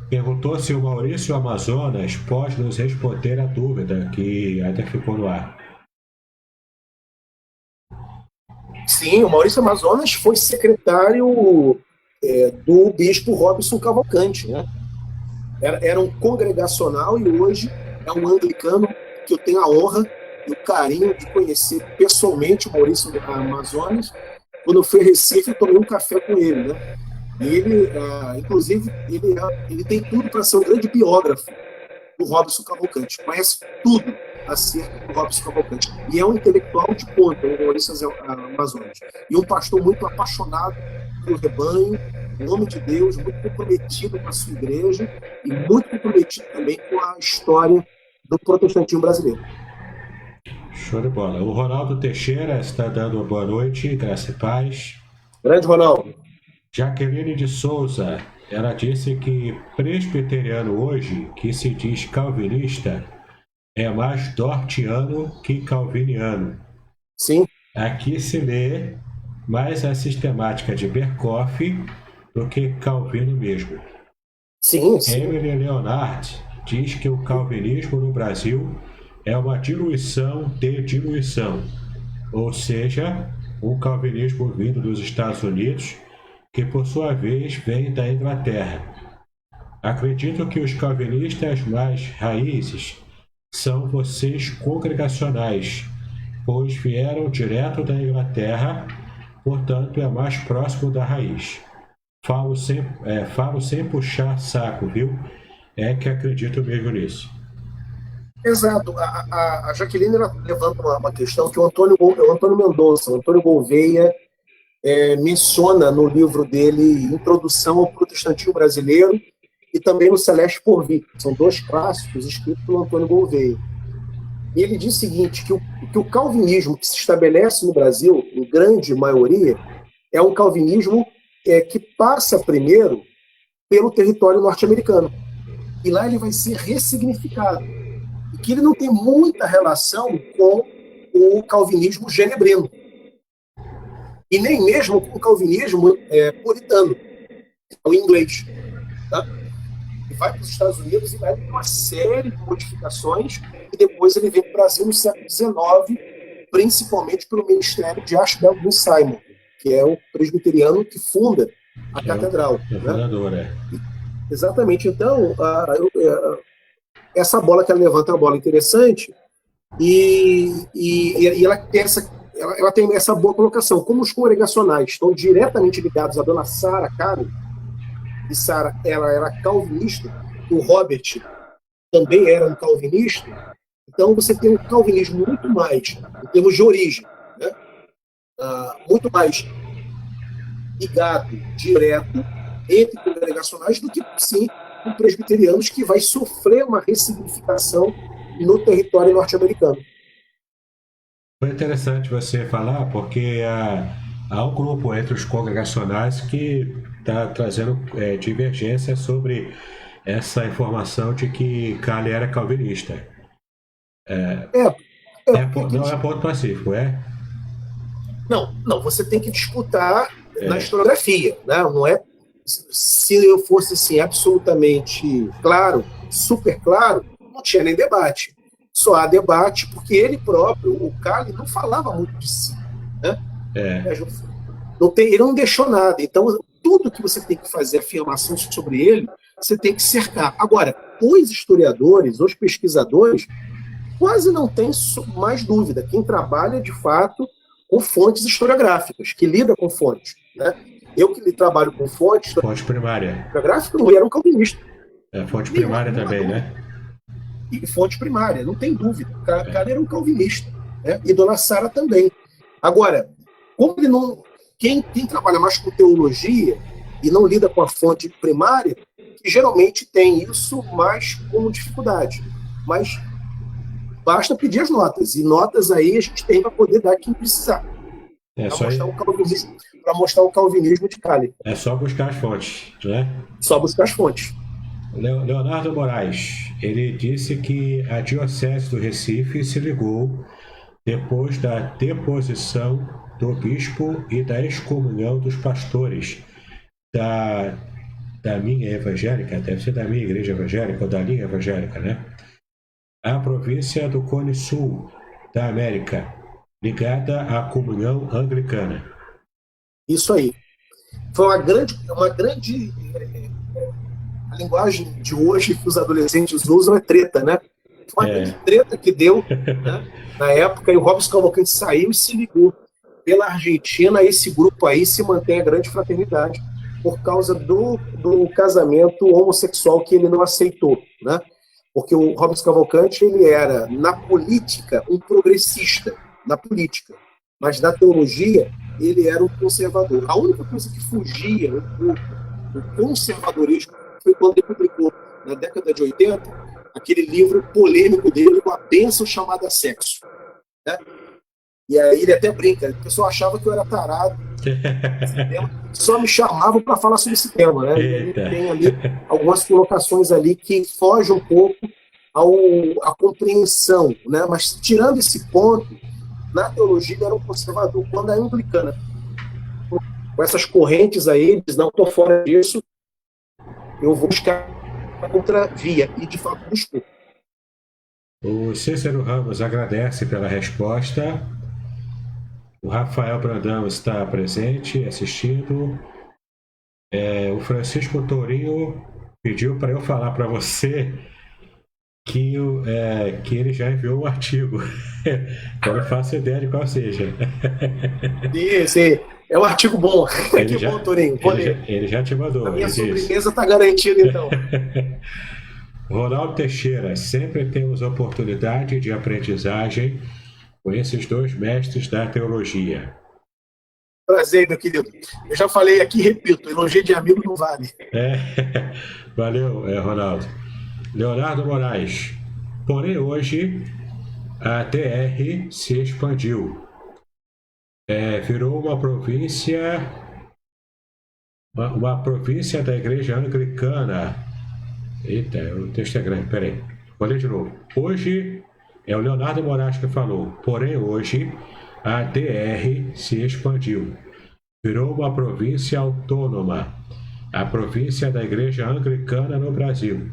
perguntou se o Maurício Amazonas pode nos responder a dúvida que até ficou no ar. Sim, o Maurício Amazonas foi secretário do bispo Robson Cavalcante, né? Era um congregacional e hoje é um anglicano que eu tenho a honra e o carinho de conhecer pessoalmente o Maurício Amazonas. Quando eu fui a Recife, eu tomei um café com ele, né? E ele, inclusive, ele tem tudo para ser um grande biógrafo do Robson Cavalcante. Conhece tudo acerca do Robson Cavalcante. E é um intelectual de ponta, o Maurício Amazonas. E um pastor muito apaixonado pelo rebanho, em nome de Deus, muito comprometido com a sua igreja e muito comprometido também com a história do protestantismo brasileiro. Show de bola. O Ronaldo Teixeira está dando uma boa noite, graça e paz. Grande Ronaldo. Jaqueline de Souza, ela disse que presbiteriano hoje, que se diz calvinista, é mais dortiano que calviniano. Sim. Aqui se lê mais a sistemática de Berkoff do que Calvino mesmo. Sim, sim. Emily Leonard diz que o calvinismo no Brasil é uma diluição de diluição, ou seja, um calvinismo vindo dos Estados Unidos, que por sua vez vem da Inglaterra. Acredito que os calvinistas mais raízes são vocês congregacionais, pois vieram direto da Inglaterra, portanto é mais próximo da raiz. Falo sem puxar saco, viu? É que acredito mesmo nisso. Exato. A Jaqueline levanta uma questão que o Antônio Mendonça, o Antônio Gouveia, menciona no livro dele Introdução ao Protestantismo Brasileiro e também no Celeste Porvir. São dois clássicos escritos pelo Antônio Gouveia. E ele diz o seguinte, que o calvinismo que se estabelece no Brasil, em grande maioria, é um calvinismo que passa primeiro pelo território norte-americano. E lá ele vai ser ressignificado. E que ele não tem muita relação com o calvinismo genebrino. E nem mesmo com o calvinismo puritano, o inglês. Tá? E vai para os Estados Unidos e vai ter uma série de modificações, e depois ele vem para o Brasil no século XIX, principalmente pelo ministério de Archibald Simon, que é o presbiteriano que funda a catedral. É o fundador, né? Exatamente. Então, essa bola que ela levanta é uma bola interessante, e ela tem essa boa colocação. Como os congregacionais estão diretamente ligados à dona Sara Caro, e Sara ela era calvinista, o Robert também era um calvinista, então você tem um calvinismo muito mais, em termos de origem, né? Muito mais ligado, direto, entre congregacionais do que, sim, com presbiterianos, que vai sofrer uma ressignificação no território norte-americano. Foi interessante você falar, porque há um grupo entre os congregacionais que está trazendo divergência sobre essa informação de que Cali era calvinista. Não é ponto pacífico, é? Não, você tem que disputar na historiografia, né? Não é. Se eu fosse assim, absolutamente claro, super claro, não tinha nem debate. Só há debate porque ele próprio, o Cali, não falava muito de si. Né? Ele não deixou nada. Então, tudo que você tem que fazer afirmação sobre ele, você tem que cercar. Agora, os historiadores, os pesquisadores, quase não tem mais dúvida. Quem trabalha, de fato, com fontes historiográficas, que lida com fontes. Né? Eu que trabalho com fontes... Fonte primária. Historiográfica, não era um calvinista. Fonte primária também, né? E fonte primária, não tem dúvida. O cara era um calvinista. Né? E Dona Sara também. Agora, como ele não... Quem trabalha mais com teologia e não lida com a fonte primária, que geralmente tem isso mais como dificuldade. Mas basta pedir as notas. E notas aí a gente tem para poder dar quem precisar. Para mostrar o calvinismo de Cali. É só buscar as fontes, né? Só buscar as fontes. Leonardo Moraes, ele disse que a Diocese do Recife se ligou depois da deposição do bispo e da excomunhão dos pastores da minha evangélica, deve ser da minha igreja evangélica ou da linha evangélica, né? A província do Cone Sul da América, ligada à comunhão anglicana. Isso aí. Foi uma grande a linguagem de hoje que os adolescentes usam é treta, né? Foi uma grande treta que deu, né? Na época, e o Robson Cavalcante saiu e se ligou. Pela Argentina, esse grupo aí se mantém a grande fraternidade por causa do casamento homossexual que ele não aceitou, né? Porque o Robson Cavalcante, ele era, na política, um progressista, na política, mas na teologia, ele era um conservador. A única coisa que fugia do conservadorismo foi quando ele publicou, na década de 80, aquele livro polêmico dele, com a bênção chamada sexo, né? E aí ele até brinca, o pessoal achava que eu era tarado, só me chamavam para falar sobre esse tema, né? E tem ali algumas colocações ali que fogem um pouco à compreensão, né? Mas tirando esse ponto, na teologia ele era um conservador. Quando a anglicana, com essas correntes aí, diz, não, estou fora disso, eu vou buscar a contravia, e de fato buscou. O Cícero Ramos agradece pela resposta. O Rafael Brandão está presente, assistindo. O Francisco Tourinho pediu para eu falar para você que ele já enviou o artigo. Eu não faço ideia de qual seja. Sim, é um artigo bom. Que bom, Tourinho. Ele já te mandou. A minha sobremesa está garantida, então. Ronaldo Teixeira, sempre temos oportunidade de aprendizagem com esses dois mestres da teologia. Prazer, meu querido. Eu já falei aqui, repito, elogio de amigo não vale. Valeu, Ronaldo. Leonardo Moraes. Porém, hoje, a DR se expandiu. Virou uma província da Igreja Anglicana. Eita, o texto é grande, peraí. Vou ler de novo. Hoje, é o Leonardo Moraes que falou. Porém, hoje, a DR se expandiu. Virou uma província autônoma. A província da Igreja Anglicana no Brasil,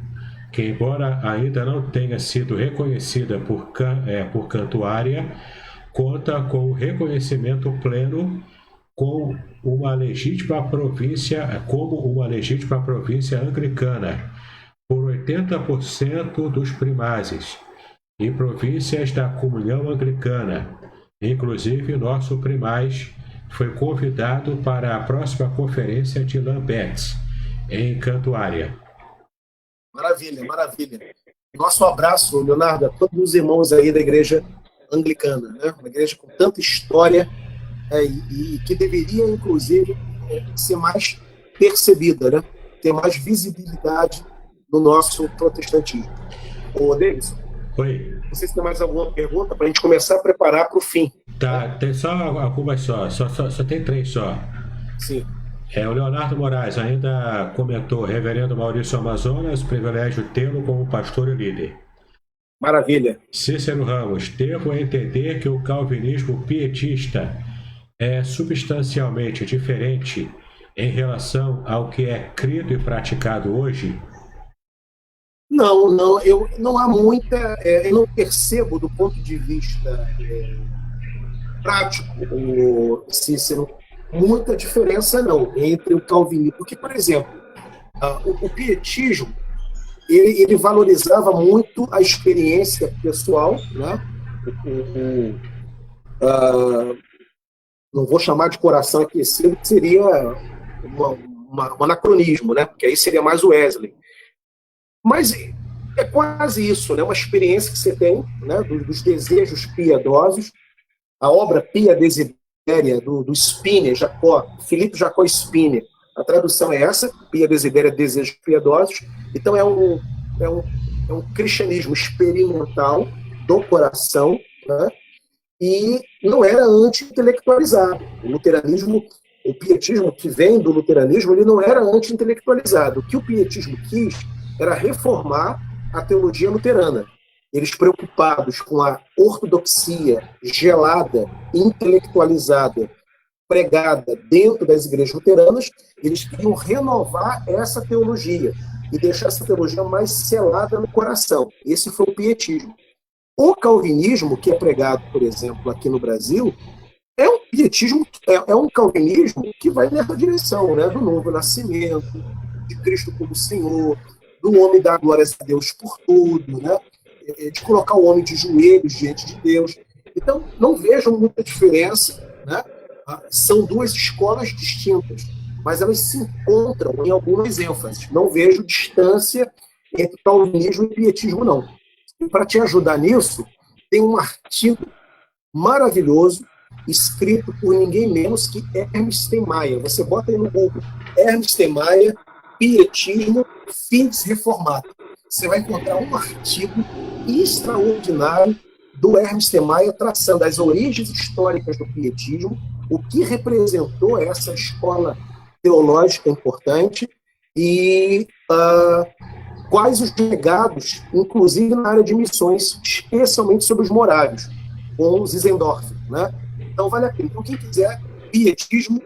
que, embora ainda não tenha sido reconhecida por Cantuária, conta com o reconhecimento pleno como uma legítima província anglicana por 80% dos primazes e províncias da comunhão anglicana. Inclusive, nosso primaz foi convidado para a próxima conferência de Lamberts, em Cantuária. Maravilha, maravilha. Nosso abraço, Leonardo, a todos os irmãos aí da Igreja Anglicana, né? Uma igreja com tanta história e que deveria, inclusive, ser mais percebida, né? Ter mais visibilidade no nosso protestantismo. Ô, Davidson. Oi. Não sei se tem mais alguma pergunta para a gente começar a preparar para o fim. Tá, tem só algumas só tem 3 só. Sim. O Leonardo Moraes ainda comentou: Reverendo Maurício Amazonas, privilégio tê-lo como pastor e líder. Maravilha. Cícero Ramos, devo entender que o calvinismo pietista é substancialmente diferente em relação ao que é crido e praticado hoje? Não, eu não há muita, eu não percebo do ponto de vista prático, o Cícero, muita diferença não entre o calvinismo, porque, por exemplo, o pietismo ele valorizava muito a experiência pessoal, né? Não vou chamar de coração aquecido, que seria um anacronismo, né? Porque aí seria mais o Wesley. Mas é quase isso, né? Uma experiência que você tem, né? Dos desejos piedosos. A obra Pia Desidéria, do Spiner, Filippo Jacó Spiner, a tradução é essa, Pia Desidéria, Desejos Piedosos. Então é um cristianismo experimental do coração, né? E não era anti-intelectualizado. O pietismo que vem do luteranismo, ele não era anti-intelectualizado. O que o pietismo quis era reformar a teologia luterana. Eles preocupados com a ortodoxia gelada, intelectualizada, pregada dentro das igrejas luteranas, eles queriam renovar essa teologia e deixar essa teologia mais selada no coração. Esse foi o pietismo. O calvinismo, que é pregado, por exemplo, aqui no Brasil, é um pietismo, é um calvinismo que vai nessa direção, né? Do novo nascimento, de Cristo como Senhor, do homem dar glórias a Deus por tudo, né? De colocar o homem de joelhos diante de Deus. Então, não vejo muita diferença, né? São duas escolas distintas, mas elas se encontram em algumas ênfases. Não vejo distância entre calvinismo e pietismo, não. E para te ajudar nisso, tem um artigo maravilhoso escrito por ninguém menos que Hermes Steinmeier. Você bota aí no Google, Hermes Steinmeier, pietismo, fins reformados. Você vai encontrar um artigo extraordinário do Hermes Steinmeier traçando as origens históricas do pietismo, o que representou essa escola teológica importante e quais os legados, inclusive na área de missões, especialmente sobre os morávios, com o Zinzendorf, né? Então vale a pena. Então quem quiser, pietismo,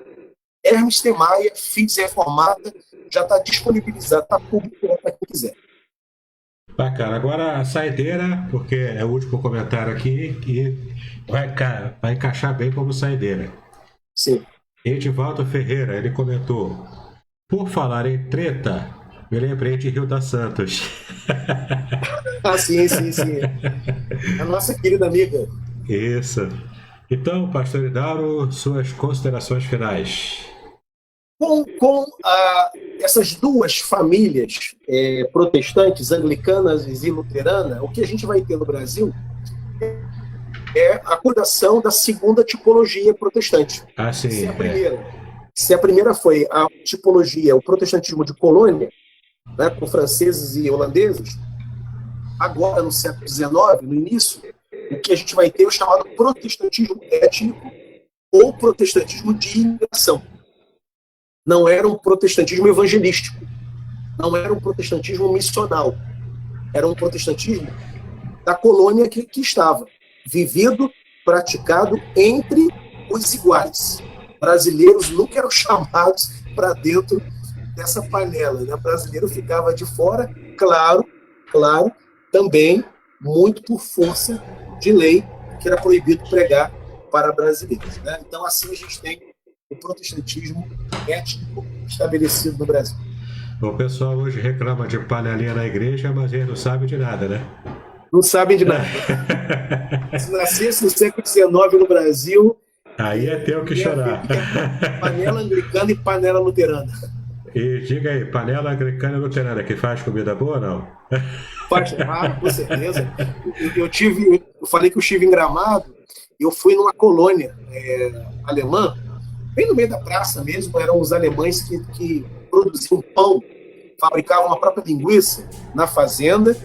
Hermes Steinmeier, Fins Reformada, já está disponibilizado, está público para quem quiser. Bacana. Agora a saideira, porque é o último comentário aqui e vai encaixar bem como saideira. Sim. Edivaldo Ferreira, ele comentou: por falar em treta, me lembrei de Hilda Santos. Sim. A nossa querida amiga. Isso. Então, pastor Hidauro, suas considerações finais. Com essas duas famílias protestantes, anglicanas e luterana, o que a gente vai ter no Brasil é a acusação da segunda tipologia protestante. Sim. Se a primeira foi a tipologia, o protestantismo de colônia, né, com franceses e holandeses, agora no século XIX, no início, o que a gente vai ter é o chamado protestantismo étnico ou protestantismo de imigração. Não era um protestantismo evangelístico, não era um protestantismo missional, era um protestantismo da colônia que estava, vivido, praticado entre os iguais. Brasileiros nunca eram chamados para dentro dessa panela, né? O brasileiro ficava de fora, claro, também muito por força de lei, que era proibido pregar para brasileiros, né? Então, assim a gente tem o protestantismo étnico estabelecido no Brasil. O pessoal hoje reclama de panelinha na igreja, mas eles não sabem de nada, né? Não sabem de nada. Se nascesse no século XIX no Brasil... Aí é ter o que chorar. Panela anglicana e panela luterana. E diga aí, panela anglicana e luterana, que faz comida boa ou não? Faz, com certeza. Eu falei que eu estive em Gramado, e eu fui numa colônia alemã, bem no meio da praça mesmo, eram os alemães que produziam pão, fabricavam a própria linguiça na fazenda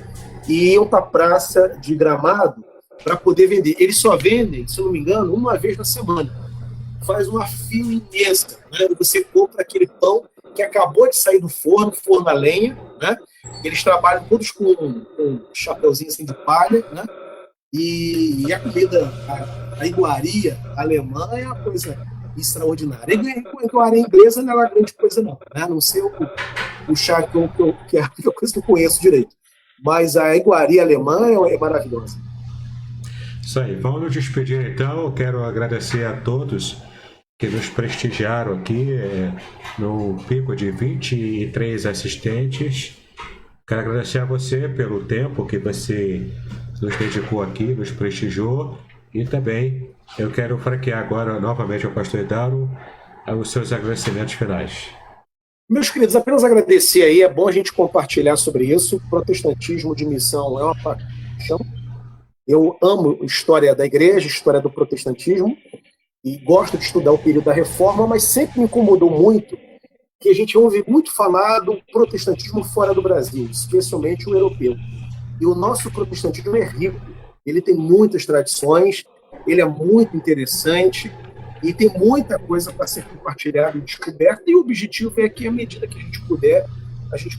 e iam para a praça de Gramado para poder vender. Eles só vendem, se eu não me engano, uma vez na semana. Faz uma fila imensa, né? Você compra aquele pão que acabou de sair do forno a lenha, né? Eles trabalham todos com um chapeuzinho assim de palha, né? E a comida, a iguaria alemã é uma coisa extraordinária. A iguaria inglesa não é uma grande coisa, não, né? Não sei o chá que é a única coisa que eu conheço direito. Mas a iguaria alemã é maravilhosa. Isso aí. Vamos nos despedir, então. Eu quero agradecer a todos que nos prestigiaram aqui, no pico de 23 assistentes. Quero agradecer a você pelo tempo que você nos dedicou aqui, nos prestigiou, e também eu quero franquear agora novamente ao pastor Hidauro os seus agradecimentos finais. Meus queridos, apenas agradecer aí, é bom a gente compartilhar sobre isso. Protestantismo de missão é uma paixão. Eu amo a história da igreja, a história do protestantismo, e gosto de estudar o período da reforma, mas sempre me incomodou muito que a gente ouve muito falar do protestantismo fora do Brasil, especialmente o europeu. E o nosso protestantismo é rico, ele tem muitas tradições, ele é muito interessante e tem muita coisa para ser compartilhada e descoberta, e o objetivo é que, à medida que a gente puder, a gente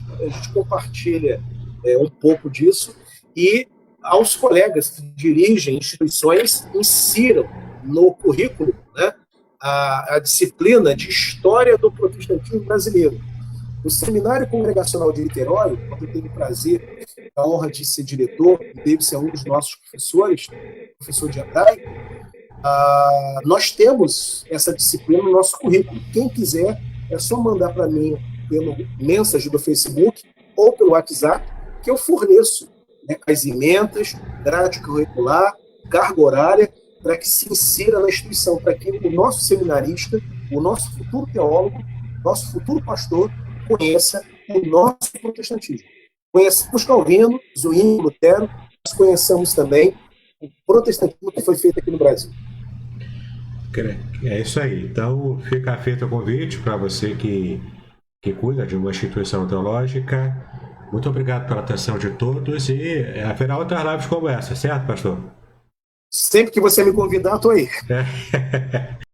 compartilha um pouco disso, e aos colegas que dirigem instituições, insiram no currículo, né, a disciplina de História do Protestantismo Brasileiro. O Seminário Congregacional de Niterói, onde eu tenho o prazer, a honra de ser diretor, e deve ser um dos nossos professores, professor de hebraico, nós temos essa disciplina no nosso currículo. Quem quiser, é só mandar para mim pelo mensagem do Facebook ou pelo WhatsApp, que eu forneço, né, as emendas, grade curricular, carga horária, para que se insira na instituição, para que o nosso seminarista, o nosso futuro teólogo, nosso futuro pastor, conheça o nosso protestantismo. Conheçamos Calvino, Zwingli, Lutero, mas conheçamos também o protestantismo que foi feito aqui no Brasil. É isso aí. Então, fica feito o convite para você que cuida de uma instituição teológica. Muito obrigado pela atenção de todos e haverá outras lives como essa, certo, pastor? Sempre que você me convidar, estou aí.